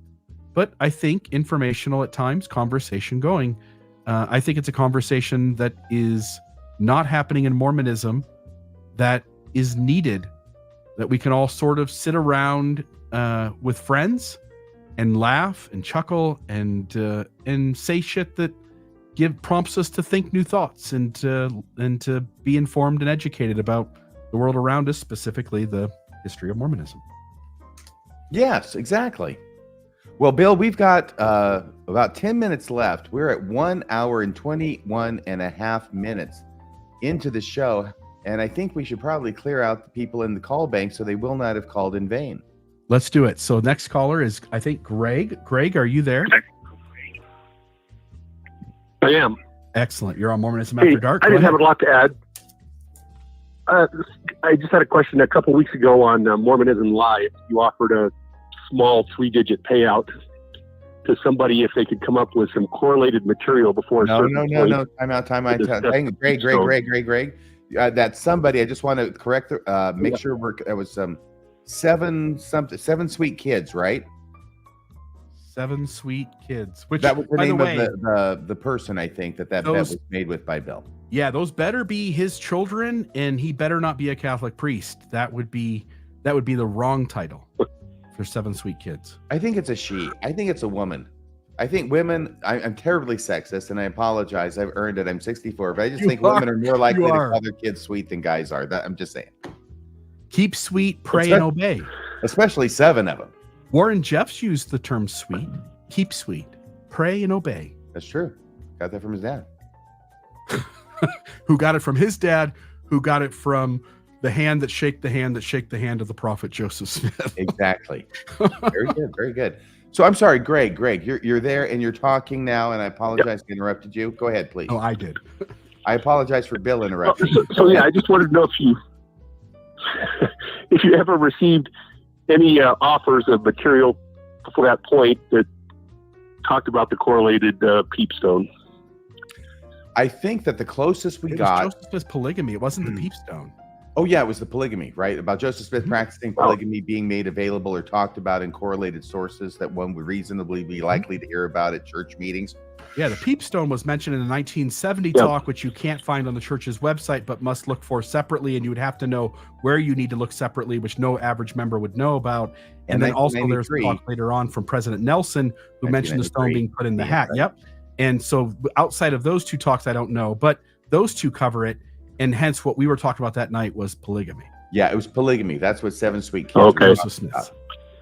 but I think informational at times conversation going. I think it's a conversation that is not happening in Mormonism that is needed, that we can all sort of sit around with friends and laugh and chuckle and say shit that prompts us to think new thoughts and to be informed and educated about the world around us, specifically the history of Mormonism. Yes, exactly. Well, Bill, we've got about 10 minutes left. We're at 1 hour and 21 and a half minutes into the show, and I think we should probably clear out the people in the call bank so they will not have called in vain. Let's do it. So next caller is, I think, Greg. Greg, are you there? I am. Excellent. You're on Mormonism After Dark. I didn't have a lot to add. I just had a question. A couple weeks ago on Mormonism Live, you offered a small 3-digit payout to somebody if they could come up with some correlated material before. No. Time out. Greg. That somebody. I just want to correct. Make sure it was 7 sweet kids, right? 7 sweet kids. Which that was the name way, of the person. I think that bet was made with by Bill. Yeah, those better be his children, and he better not be a Catholic priest. That would be the wrong title for 7 sweet kids. I think it's a she. I think it's a woman. I think women. I'm terribly sexist, and I apologize. I've earned it. I'm 64, but I just think women are more likely to call their kids sweet than guys are. I'm just saying. Keep sweet, pray, and obey. Especially 7 of them. Warren Jeffs used the term sweet. Keep sweet, pray, and obey. That's true. Got that from his dad. Who got it from his dad, who got it from the hand that shake the hand of the prophet Joseph Smith. Exactly. Very good. So I'm sorry, Greg, you're there and you're talking now, and I apologize to interrupted you. Go ahead, please. Oh, I did. I apologize for Bill interrupting. So yeah, I just wanted to know if you ever received any offers of material before that point that talked about the correlated peepstone. I think that the closest we got was Joseph Smith's polygamy. It wasn't the peepstone. Oh yeah, it was the polygamy, right? About Joseph Smith practicing polygamy being made available or talked about in correlated sources that one would reasonably be likely to hear about at church meetings. Yeah, the peepstone was mentioned in the 1970 talk, which you can't find on the church's website, but must look for separately, and you would have to know where you need to look separately, which no average member would know about. And then also there's a talk later on from President Nelson, who mentioned the stone being put in the hat. Right. Yep. And so outside of those 2 talks, I don't know, but those 2 cover it. And hence what we were talking about that night was polygamy. Yeah, it was polygamy. That's what 7 sweet kids were talking about.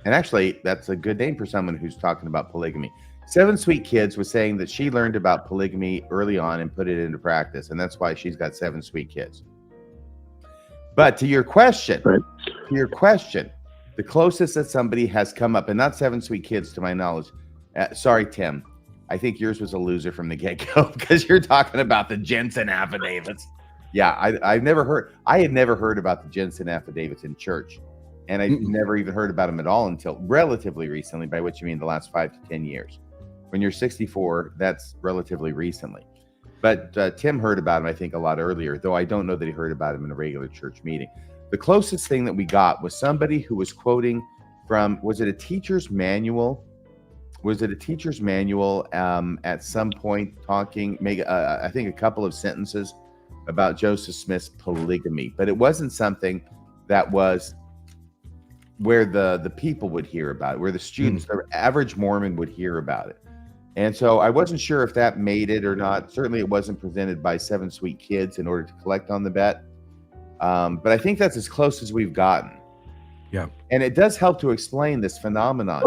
And actually, that's a good name for someone who's talking about polygamy. 7 sweet kids was saying that she learned about polygamy early on and put it into practice. And that's why she's got 7 sweet kids. But to your question, the closest that somebody has come up, and not 7 sweet kids to my knowledge. Sorry, Tim. I think yours was a loser from the get-go because you're talking about the Jensen affidavits. Yeah, I had never heard about the Jensen affidavits in church, and I never even heard about them at all until relatively recently, by which you mean the last 5 to 10 years. When you're 64, that's relatively recently. But Tim heard about him, I think, a lot earlier, though I don't know that he heard about him in a regular church meeting. The closest thing that we got was somebody who was quoting from, was it a teacher's manual? At some point talking, I think a couple of sentences about Joseph Smith's polygamy, but it wasn't something that was where the people would hear about it, where the students, the average Mormon would hear about it. And so I wasn't sure if that made it or not. Certainly it wasn't presented by 7 Sweet Kids in order to collect on the bet. But I think that's as close as we've gotten. Yeah. And it does help to explain this phenomenon,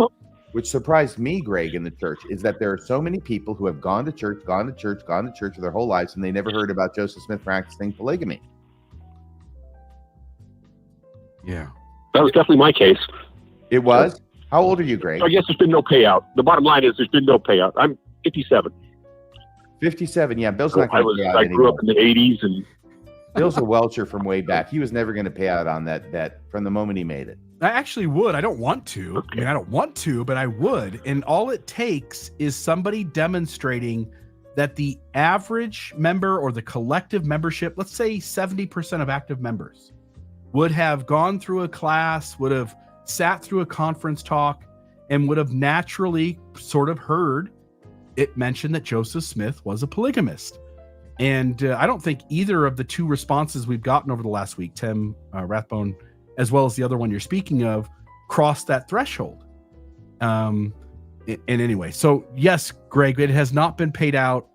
which surprised me, Greg, in the church, is that there are so many people who have gone to church their whole lives, and they never heard about Joseph Smith practicing polygamy. Yeah. That was definitely my case. It was? How old are you, Greg? I guess there's been no payout. The bottom line is there's been no payout. I'm 57. 57, yeah. Bill's not going to pay out I grew up in the 80s, and Bill's a Welcher from way back. He was never going to pay out on that bet from the moment he made it. I actually would. I don't want to. Okay. I mean, I don't want to, but I would. And all it takes is somebody demonstrating that the average member or the collective membership, let's say 70% of active members, would have gone through a class, would have sat through a conference talk, and would have naturally sort of heard it mentioned that Joseph Smith was a polygamist. And I don't think either of the two responses we've gotten over the last week, Tim Rathbone, as well as the other one you're speaking of, crossed that threshold. And anyway, so yes, Greg, it has not been paid out.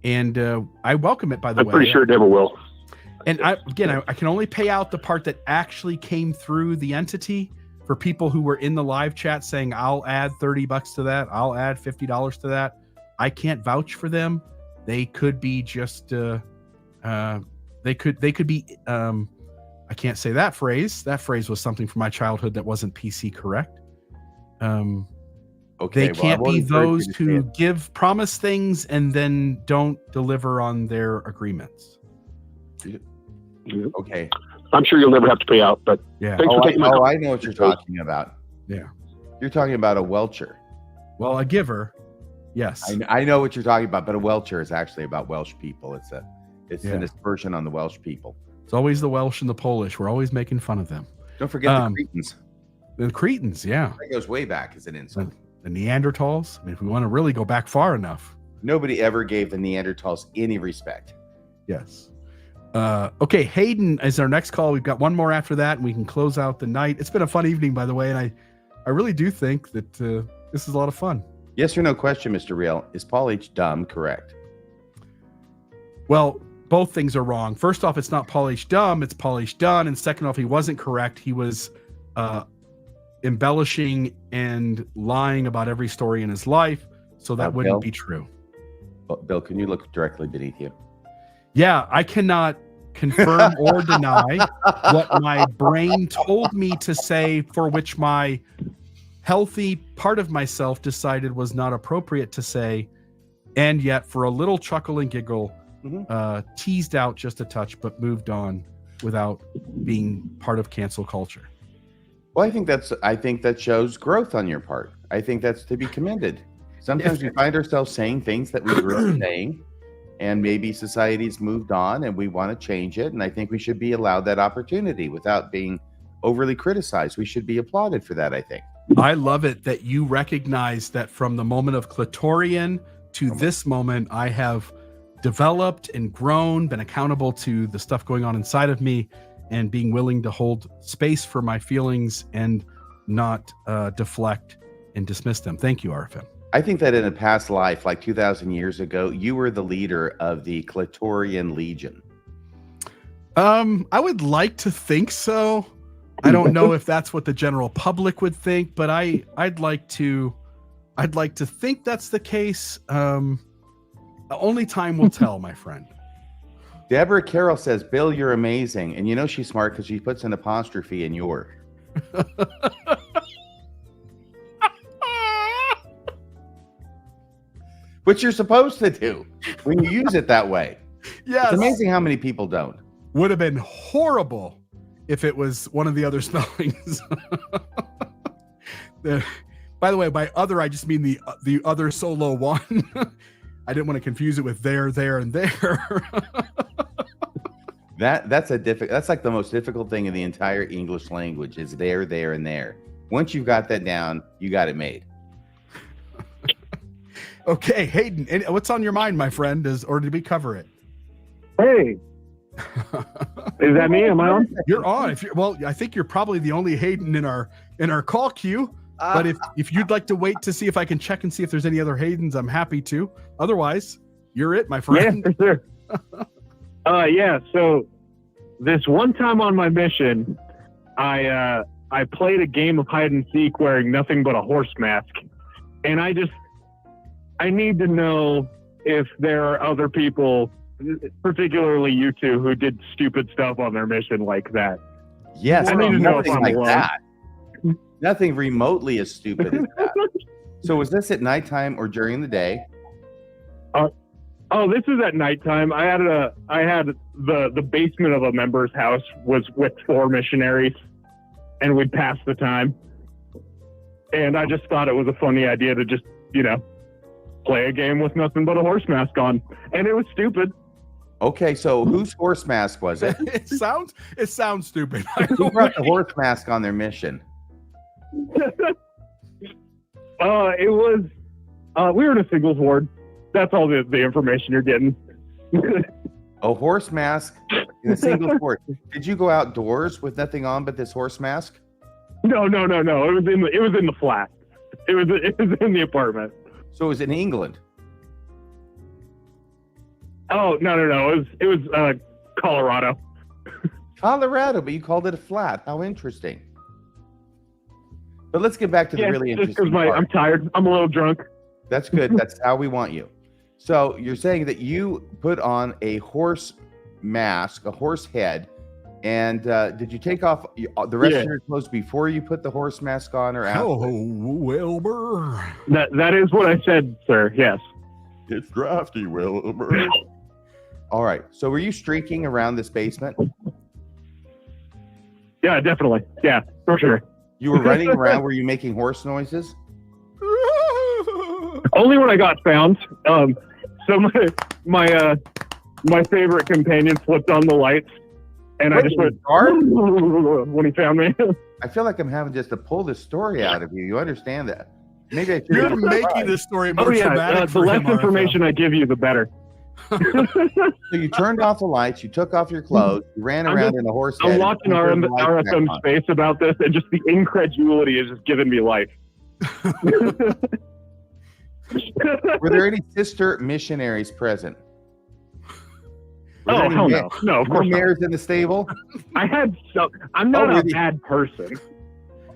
And I welcome it, by the way. I'm pretty sure it never will. And I can only pay out the part that actually came through the entity. For people who were in the live chat saying, I'll add $30 to that, I'll add $50 to that. I can't vouch for them. They could be just, they could be, I can't say that phrase. That phrase was something from my childhood that wasn't PC correct. Okay, they can't be those who promise things and then don't deliver on their agreements. Okay. I'm sure you'll never have to pay out, but yeah. Thanks for taking my call. I know what you're talking about. Yeah. You're talking about a Welcher. Well, a giver. Yes. I know what you're talking about, but a Welcher is actually about Welsh people. It's an aspersion on the Welsh people. It's always the Welsh and the Polish. We're always making fun of them. Don't forget the Cretans. The Cretans, yeah. That goes way back as an insult. The Neanderthals. I mean, if we want to really go back far enough. Nobody ever gave the Neanderthals any respect. Yes. Okay, Hayden is our next call. We've got one more after that, and we can close out the night. It's been a fun evening, by the way, and I really do think that this is a lot of fun. Yes or no question, Mr. Real. Is Paul H. Dumb correct? Well, both things are wrong. First off, it's not Paul H. Dumb, it's Paul H. Dunn. And second off, he wasn't correct. He was embellishing and lying about every story in his life, so that wouldn't be true. Bill, can you look directly beneath you? Yeah, I cannot confirm or deny what my brain told me to say, for which my healthy part of myself decided was not appropriate to say, and yet for a little chuckle and giggle, teased out just a touch, but moved on without being part of cancel culture. Well, I think that shows growth on your part. I think that's to be commended. Sometimes we find ourselves saying things that we grew up saying, and maybe society's moved on and we want to change it. And I think we should be allowed that opportunity without being overly criticized. We should be applauded for that, I think. I love it that you recognize that from the moment of Clitorian to this moment, I have developed and grown, been accountable to the stuff going on inside of me, and being willing to hold space for my feelings and not deflect and dismiss them. Thank you, RFM. I think that in a past life, like 2,000 years ago, you were the leader of the Clitorian Legion. I would like to think so. I don't know if that's what the general public would think, but I'd like to think that's the case. Only time will tell, my friend. Deborah Carroll says, Bill, you're amazing. And you know she's smart because she puts an apostrophe in your. Which you're supposed to do when you use it that way. Yes. It's amazing how many people don't. Would have been horrible if it was one of the other spellings. By the way, by other, I just mean the other solo one. I didn't want to confuse it with there, and there. That's like the most difficult thing in the entire English language is there, and there. Once you've got that down, you got it made. Okay, Hayden, what's on your mind, my friend? Or did we cover it? Hey, Is that me? Am I on? You're on. I think you're probably the only Hayden in our call queue. But if you'd like to wait to see if I can check and see if there's any other Haydens, I'm happy to. Otherwise, you're it, my friend. Yeah, for sure. Yeah. So this one time on my mission, I played a game of hide and seek wearing nothing but a horse mask, and I need to know if there are other people, particularly you two, who did stupid stuff on their mission like that. Yes, I need to know if nothing I'm like alone. that. Nothing remotely as stupid as that. So was this at nighttime or during the day? Oh, this is at nighttime. I had the basement of a member's house was with 4 missionaries, and we'd pass the time. And I just thought it was a funny idea to just, play a game with nothing but a horse mask on. And it was stupid. Okay, so whose horse mask was it? It sounds stupid. Who brought the horse mask on their mission? It was we were in a singles ward. That's all the information you're getting. A horse mask in a single sport. Did you go outdoors with nothing on but this horse mask? No. It was in the flat. It was in the apartment. So it was in England. Oh no. It was Colorado. Colorado, but you called it a flat. How interesting. But let's get back to the really just interesting because part. I'm tired. I'm a little drunk. That's good. That's how we want you. So you're saying that you put on a horse mask, a horse head, and did you take off the rest of your clothes before you put the horse mask on or after? Oh, Wilbur. That is what I said, sir. Yes. It's drafty, Wilbur. All right. So were you streaking around this basement? Yeah, definitely. Yeah, for sure. You were running around. Were you making horse noises? Only when I got found. So my favorite companion flipped on the lights, and I just went when he found me. I feel like I'm having just to pull this story out of you. You understand that? Maybe I should. You're making this story more traumatic. The less information I give you, the better. So you turned off the lights, you took off your clothes, you ran around in a horse head. I'm watching RFM Space about this, and just the incredulity is just giving me life. Were there any sister missionaries present? Oh, hell no. No, of course not. Mares in the stable? I'm not a bad person.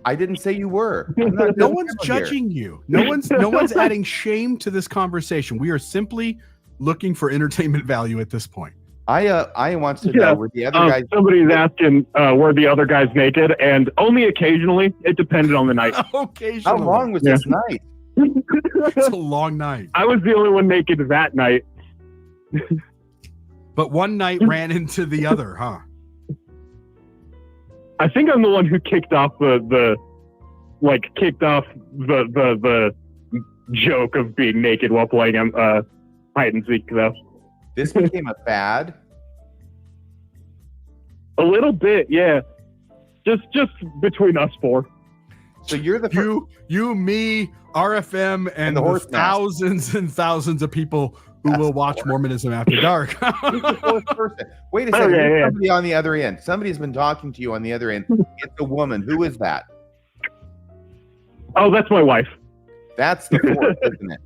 I didn't say you were. No one's judging you. No one's adding shame to this conversation. We are simply looking for entertainment value at this point. I wants to know were the other guys. Somebody's asking were the other guys naked, and only occasionally. It depended on the night. Occasionally. How long was this night? It's a long night. I was the only one naked that night. But one night ran into the other, huh? I think I'm the one who kicked off the joke of being naked while playing hide and seek, though. This became a fad. A little bit, yeah. Just between us 4. So you're the you, me, RFM, and the the horse thousands and thousands of people who will watch Mormonism After Dark. Wait a second. Somebody on the other end. Somebody's been talking to you on the other end. It's a woman. Who is that? Oh, that's my wife. That's the 4th, isn't it?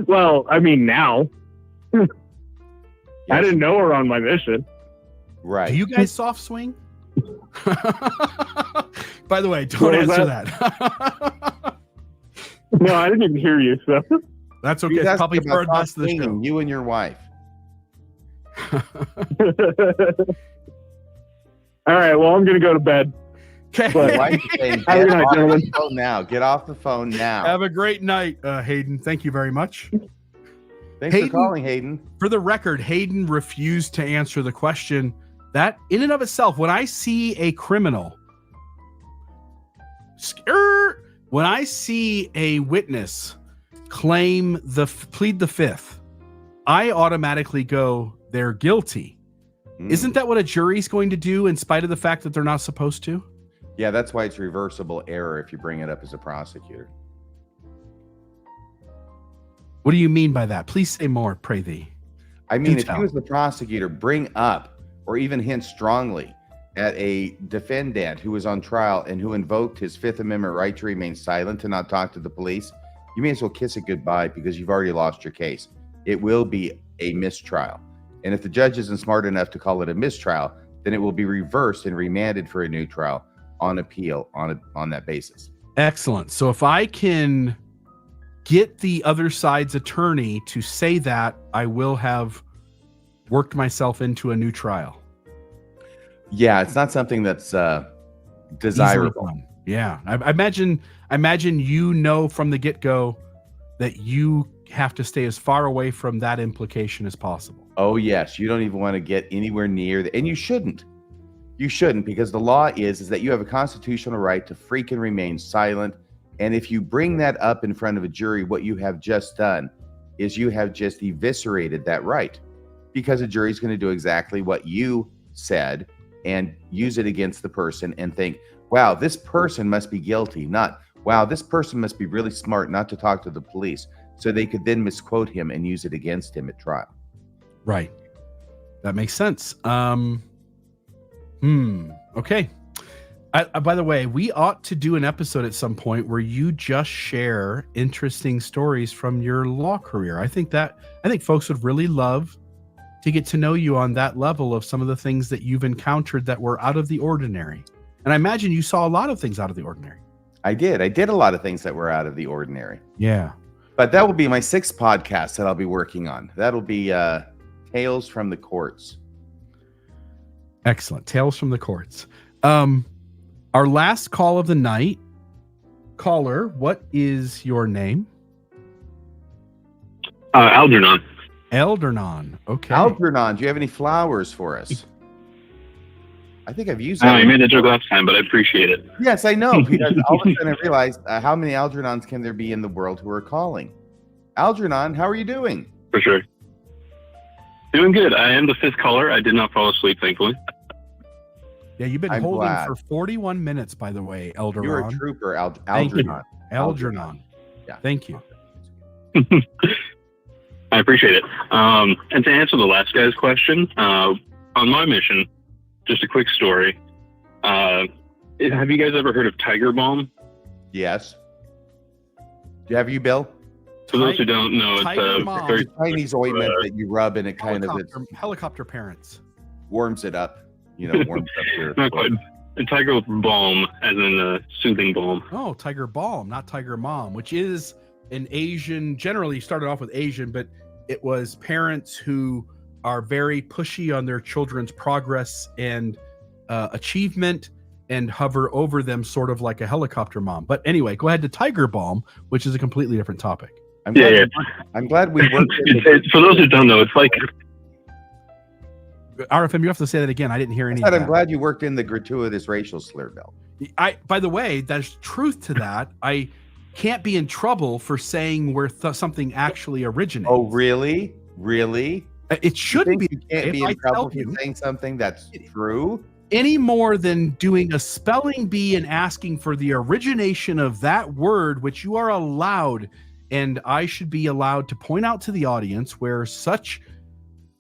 Well, I mean, now. I didn't know her on my mission. Right. Do you guys soft swing? By the way, don't answer that. No, I didn't even hear you, so. That's okay. It's probably for the rest of the show. You and your wife. All right, well, I'm going to go to bed. Okay. Get off the phone now. Get off the phone now. Have a great night, Hayden. Thank you very much. Thanks for calling, Hayden. For the record, Hayden refused to answer the question. That, in and of itself, when I see a criminal, when I see a witness plead the fifth, I automatically go, they're guilty. Isn't that what a jury's going to do in spite of the fact that they're not supposed to? Yeah, that's why it's reversible error if you bring it up as a prosecutor. What do you mean by that? Please say more, pray thee. I mean, Do if tell. you as the prosecutor bring up or even hint strongly at a defendant who was on trial and who invoked his Fifth Amendment right to remain silent, to not talk to the police, you may as well kiss it goodbye because you've already lost your case. It will be a mistrial. And if the judge isn't smart enough to call it a mistrial, then it will be reversed and remanded for a new trial on appeal on that basis. Excellent. So if I can get the other side's attorney to say that, I will have worked myself into a new trial. Yeah, it's not something that's Easily desirable. done. Yeah. I imagine from the get-go that you have to stay as far away from that implication as possible. Oh, yes. You don't even want to get anywhere near and you shouldn't. You shouldn't, because the law is that you have a constitutional right to freaking remain silent. And if you bring that up in front of a jury, what you have just done is you have just eviscerated that right, because a jury is going to do exactly what you said and use it against the person and think, wow, this person must be guilty, not, wow, this person must be really smart not to talk to the police. So they could then misquote him and use it against him at trial. Right. That makes sense. Okay. By the way, we ought to do an episode at some point where you just share interesting stories from your law career. I think folks would really love to get to know you on that level of some of the things that you've encountered that were out of the ordinary. And I imagine you saw a lot of things out of the ordinary. I did a lot of things that were out of the ordinary. Yeah. But that will be my 6th podcast that I'll be working on. That'll be Tales from the Courts. Excellent. Tales from the Courts. Our last call of the night. Caller, what is your name? Algernon. Eldernon. Okay. Algernon, do you have any flowers for us? I think I've used that. You made that joke last time, but I appreciate it. Yes, I know. Because all of a sudden I realized how many Algernons can there be in the world who are calling? Algernon, how are you doing? For sure. Doing good. I am the 5th caller. I did not fall asleep, thankfully. Yeah, you've been I'm holding glad. for 41 minutes, by the way, Eldernon. You're a trooper, Thank you. Algernon. Algernon. Yeah. Thank you. I appreciate it. And to answer the last guy's question, on my mission, just a quick story. Have you guys ever heard of tiger balm? Yes. Have you, Bill? For those who don't know, it's Tiger balm. very It's a Chinese ointment that you rub and it kind of Helicopter parents. warms it up. Warms up your not quite. A tiger balm, as in a soothing balm. Oh, Tiger Balm, not Tiger Mom, which is an Asian, generally started off with Asian, but it was parents who are very pushy on their children's progress and achievement and hover over them sort of like a helicopter mom. But anyway, go ahead to Tiger Balm, which is a completely different topic. I'm glad we worked. For those who don't know, it's like RFM, you have to say that again. I didn't hear any. I'm glad you worked in the gratuitous racial slur, Bill. By the way, there's truth to that. I can't be in trouble for saying where something actually originates. Oh, really? Really? It shouldn't be. You can't be in trouble for saying something that's true? Any more than doing a spelling bee and asking for the origination of that word, which you are allowed, and I should be allowed to point out to the audience where such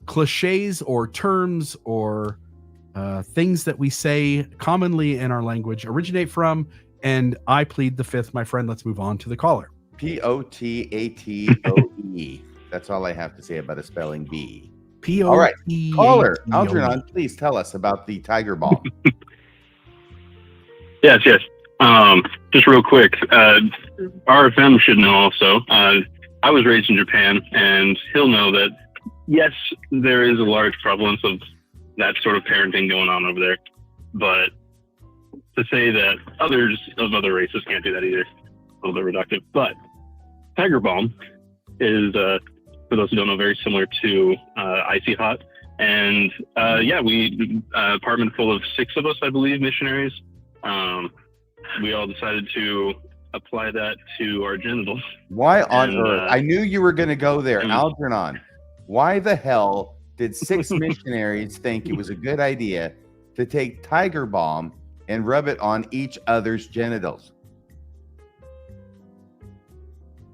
cliches or terms or things that we say commonly in our language originate from. And I plead the 5th, my friend. Let's move on to the caller. Potaoe. That's all I have to say about a spelling bee. P-O-T-A-T-O-E. All right, caller, Algernon, please tell us about the tiger balm. Yes. Just real quick, RFM should know also. I was raised in Japan, and he'll know that, yes, there is a large prevalence of that sort of parenting going on over there. But to say that others of other races can't do that either, a little bit reductive. But tiger balm is, for those who don't know, very similar to icy hot. And we apartment full of 6 of us, I believe, missionaries. We all decided to apply that to our genitals. Why on earth? I knew you were going to go there, Algernon. Why the hell did 6 missionaries think it was a good idea to take tiger balm and rub it on each other's genitals?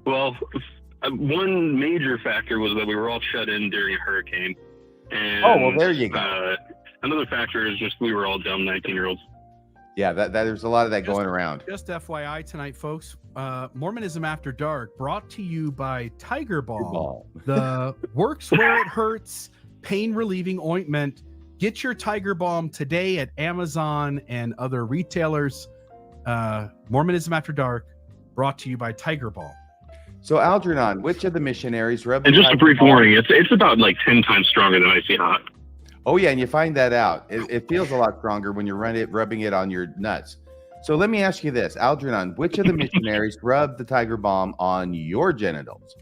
Well, one major factor was that we were all shut in during a hurricane. And, Oh, well, there you go. Another factor is just we were all dumb 19-year-olds. Yeah, that there's a lot of that going around. Just FYI tonight, folks, Mormonism After Dark brought to you by Tiger Balm, the works where it hurts, pain-relieving ointment. Get your Tiger Balm today at Amazon and other retailers. Mormonism After Dark, brought to you by Tiger Balm. So, Algernon, which of the missionaries rubbed? And just a brief warning, it's about like 10 times stronger than Icy Hot. Oh yeah, and you find that out. It feels a lot stronger when you're rubbing it on your nuts. So let me ask you this, Algernon, which of the missionaries rubbed the Tiger Balm on your genitals?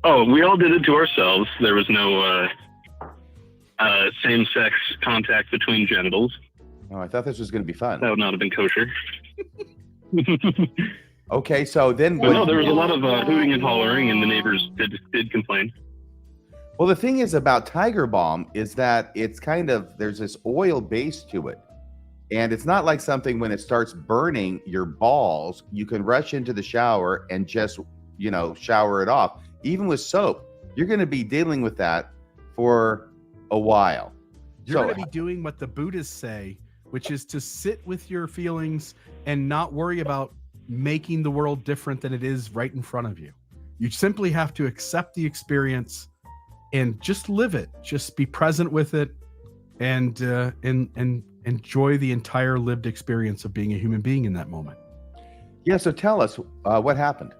Oh, we all did it to ourselves. There was no same-sex contact between genitals. Oh, I thought this was going to be fun. That would not have been kosher. Okay, so then... But no, there was a lot of hooting and hollering, and the neighbors did complain. Well, the thing is about Tiger Balm is that it's kind of, there's this oil base to it. And it's not like something when it starts burning your balls, you can rush into the shower and just, shower it off. Even with soap, you're going to be dealing with that for a while. You're going to be doing what the Buddhists say, which is to sit with your feelings and not worry about making the world different than it is right in front of you. You simply have to accept the experience and just live it. Just be present with it, and enjoy the entire lived experience of being a human being in that moment. Yeah. So tell us what happened.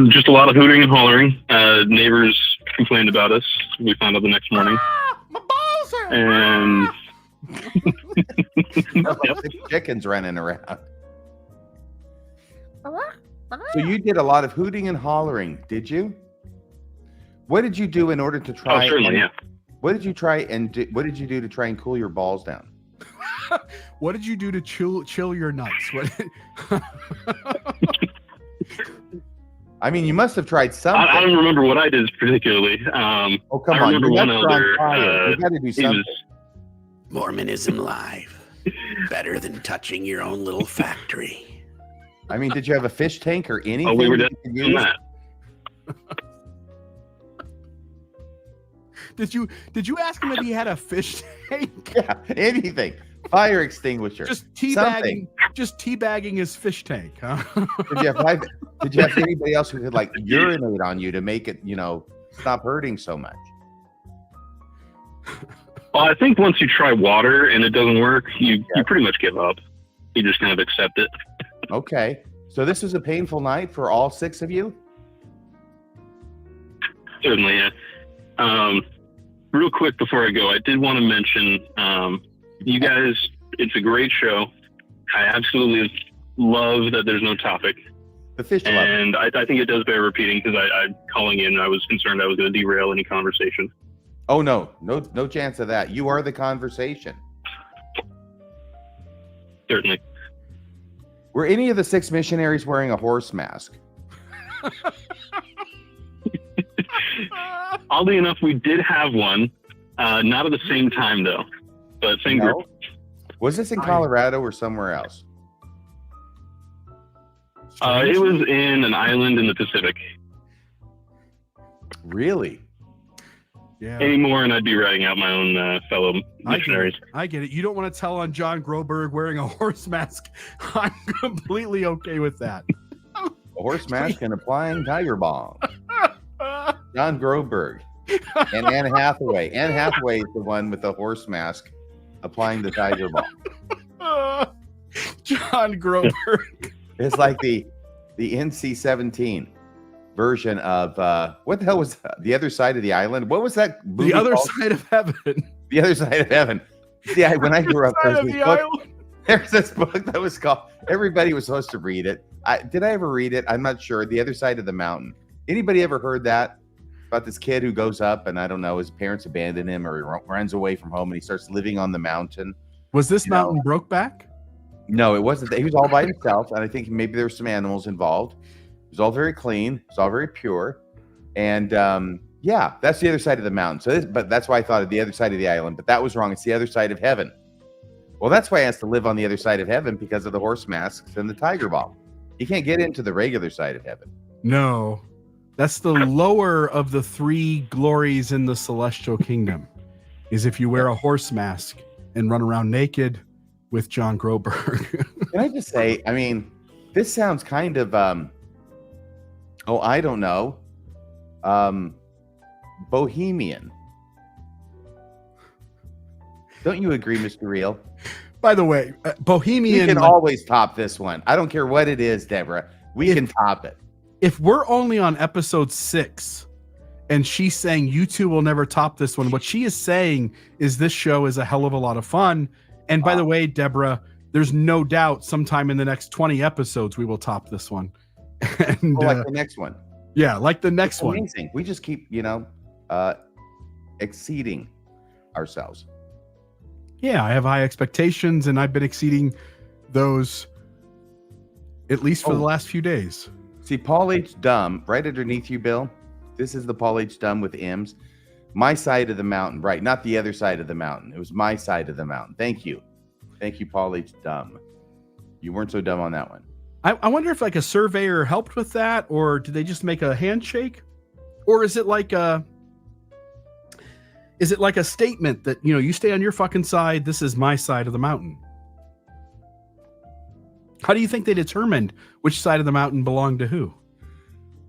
Just a lot of hooting and hollering. Neighbors complained about us. We found out the next morning. My balls are... And like 6 chickens running around. So you did a lot of hooting and hollering, did you? What did you do in order to try? Oh, certainly, yeah. What did you try and what did you do to try and cool your balls down? What did you do to chill your nuts? I mean, you must have tried something. I don't remember what I did particularly. Oh, come I on! remember one other. You got to do something. Mormonism Live. Better than touching your own little factory. I mean, did you have a fish tank or anything? Oh, we were definitely doing that. Did you ask him if he had a fish tank? Yeah, anything. Fire extinguisher. Just teabagging his fish tank, huh? Did you have anybody else who could like urinate on you to make it, stop hurting so much? Well, I think once you try water and it doesn't work, you pretty much give up. You just kind of accept it. Okay. So this was a painful night for all 6 of you? Certainly, yeah. Real quick before I go, I did want to mention, you guys, it's a great show. I absolutely love that there's no topic. The fish love. And I think it does bear repeating because I'm calling in. I was concerned I was going to derail any conversation. Oh, no chance of that. You are the conversation. Certainly. Were any of the 6 missionaries wearing a horse mask? Oddly enough, we did have one. Not at the same time, though. But same group. Was this in Colorado or somewhere else? It was in an island in the Pacific. Really? Yeah. Anymore, and I'd be writing out my own fellow missionaries. I get it. You don't want to tell on John Groberg wearing a horse mask. I'm completely okay with that. A horse mask and applying Tiger Balm. John Groberg and Anne Hathaway. Anne Hathaway is the one with the horse mask applying the Tiger Balm. John Groberg. It's like the NC-17 version of what the hell was The Other Side of the Island? What was that movie The Other called? Side of Heaven. The Other Side of Heaven. Yeah, when I grew up, there's this book that was called. Everybody was supposed to read it. Did I ever read it? I'm not sure. The Other Side of the Mountain. Anybody ever heard that about this kid who goes up and I don't know, his parents abandon him or he runs away from home and he starts living on the mountain? Was this mountain Brokeback? No, it wasn't. He was all by himself, and I think maybe there were some animals involved. It was all very clean. It was all very pure, and yeah, that's the other side of the mountain. But that's why I thought of the other side of the island. But that was wrong. It's the other side of heaven. Well, that's why he has to live on the other side of heaven because of the horse masks and the tiger balm. He can't get into the regular side of heaven. No, that's the lower of the 3 glories in the celestial kingdom, is if you wear a horse mask and run around naked with John Groberg. Can I just say, I mean, this sounds kind of, I don't know, bohemian. Don't you agree, Mr. Real? By the way, bohemian. We can always top this one. I don't care what it is, Deborah. We can top it. If we're only on episode 6 and she's saying you two will never top this one, what she is saying is this show is a hell of a lot of fun. And by the way, Deborah, there's no doubt sometime in the next 20 episodes we will top this one. And, like the next one. Yeah, like the next one. Amazing. We just keep, exceeding ourselves. Yeah, I have high expectations, and I've been exceeding those at least for the last few days. See, Paul H. Dumb, right underneath you, Bill. This is the Paul H. Dumb with M's. My side of the mountain, right? Not the other side of the mountain. It was my side of the mountain. Thank you. Thank you, Paul H. Dumb. You weren't so dumb on that one. I wonder if like a surveyor helped with that, or did they just make a handshake? Or is it like a statement that, you stay on your fucking side, this is my side of the mountain? How do you think they determined which side of the mountain belonged to who?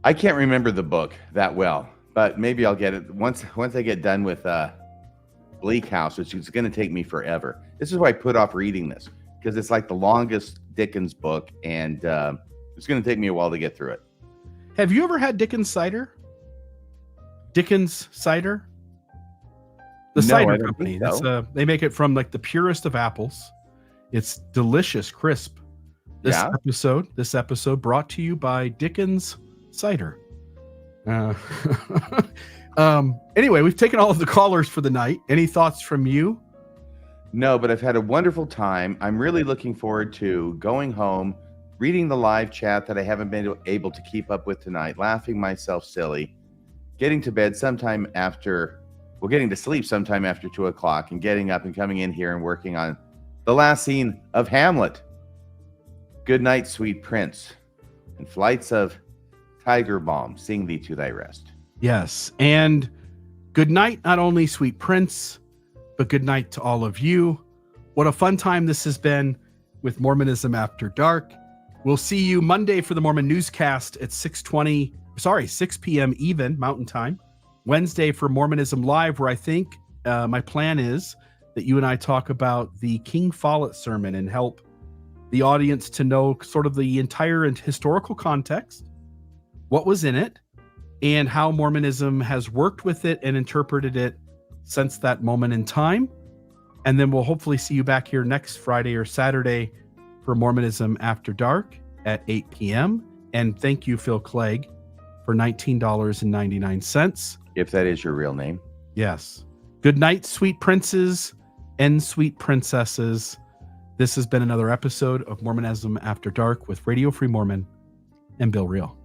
I can't remember the book that well, but maybe I'll get it once I get done with Bleak House, which is going to take me forever. This is why I put off reading this, because it's like the longest Dickens book, and it's going to take me a while to get through it. Have you ever had Dickens cider? Dickens cider? The cider company. So. They make it from like the purest of apples. It's delicious, crisp. This episode brought to you by Dickens cider. Anyway, we've taken all of the callers for the night. Any thoughts from you? No, but I've had a wonderful time. I'm really looking forward to going home, reading the live chat that I haven't been able to keep up with tonight, laughing myself silly, getting to bed sometime after, getting to sleep sometime after 2:00, and getting up and coming in here and working on the last scene of Hamlet. Good night, sweet prince, and flights of tiger balm sing thee to thy rest. Yes, and good night, not only sweet prince, but good night to all of you. What a fun time this has been with Mormonism After Dark. We'll see you Monday for the Mormon newscast at 6 p.m. even Mountain Time. Wednesday for Mormonism Live, where I think my plan is that you and I talk about the King Follett sermon and help the audience to know sort of the entire historical context, what was in it, and how Mormonism has worked with it and interpreted it since that moment in time. And then we'll hopefully see you back here next Friday or Saturday for Mormonism After Dark at 8 p.m. And thank you, Phil Clegg, for $19.99. If that is your real name. Yes. Good night, sweet princes and sweet princesses. This has been another episode of Mormonism After Dark with Radio Free Mormon and Bill Reel.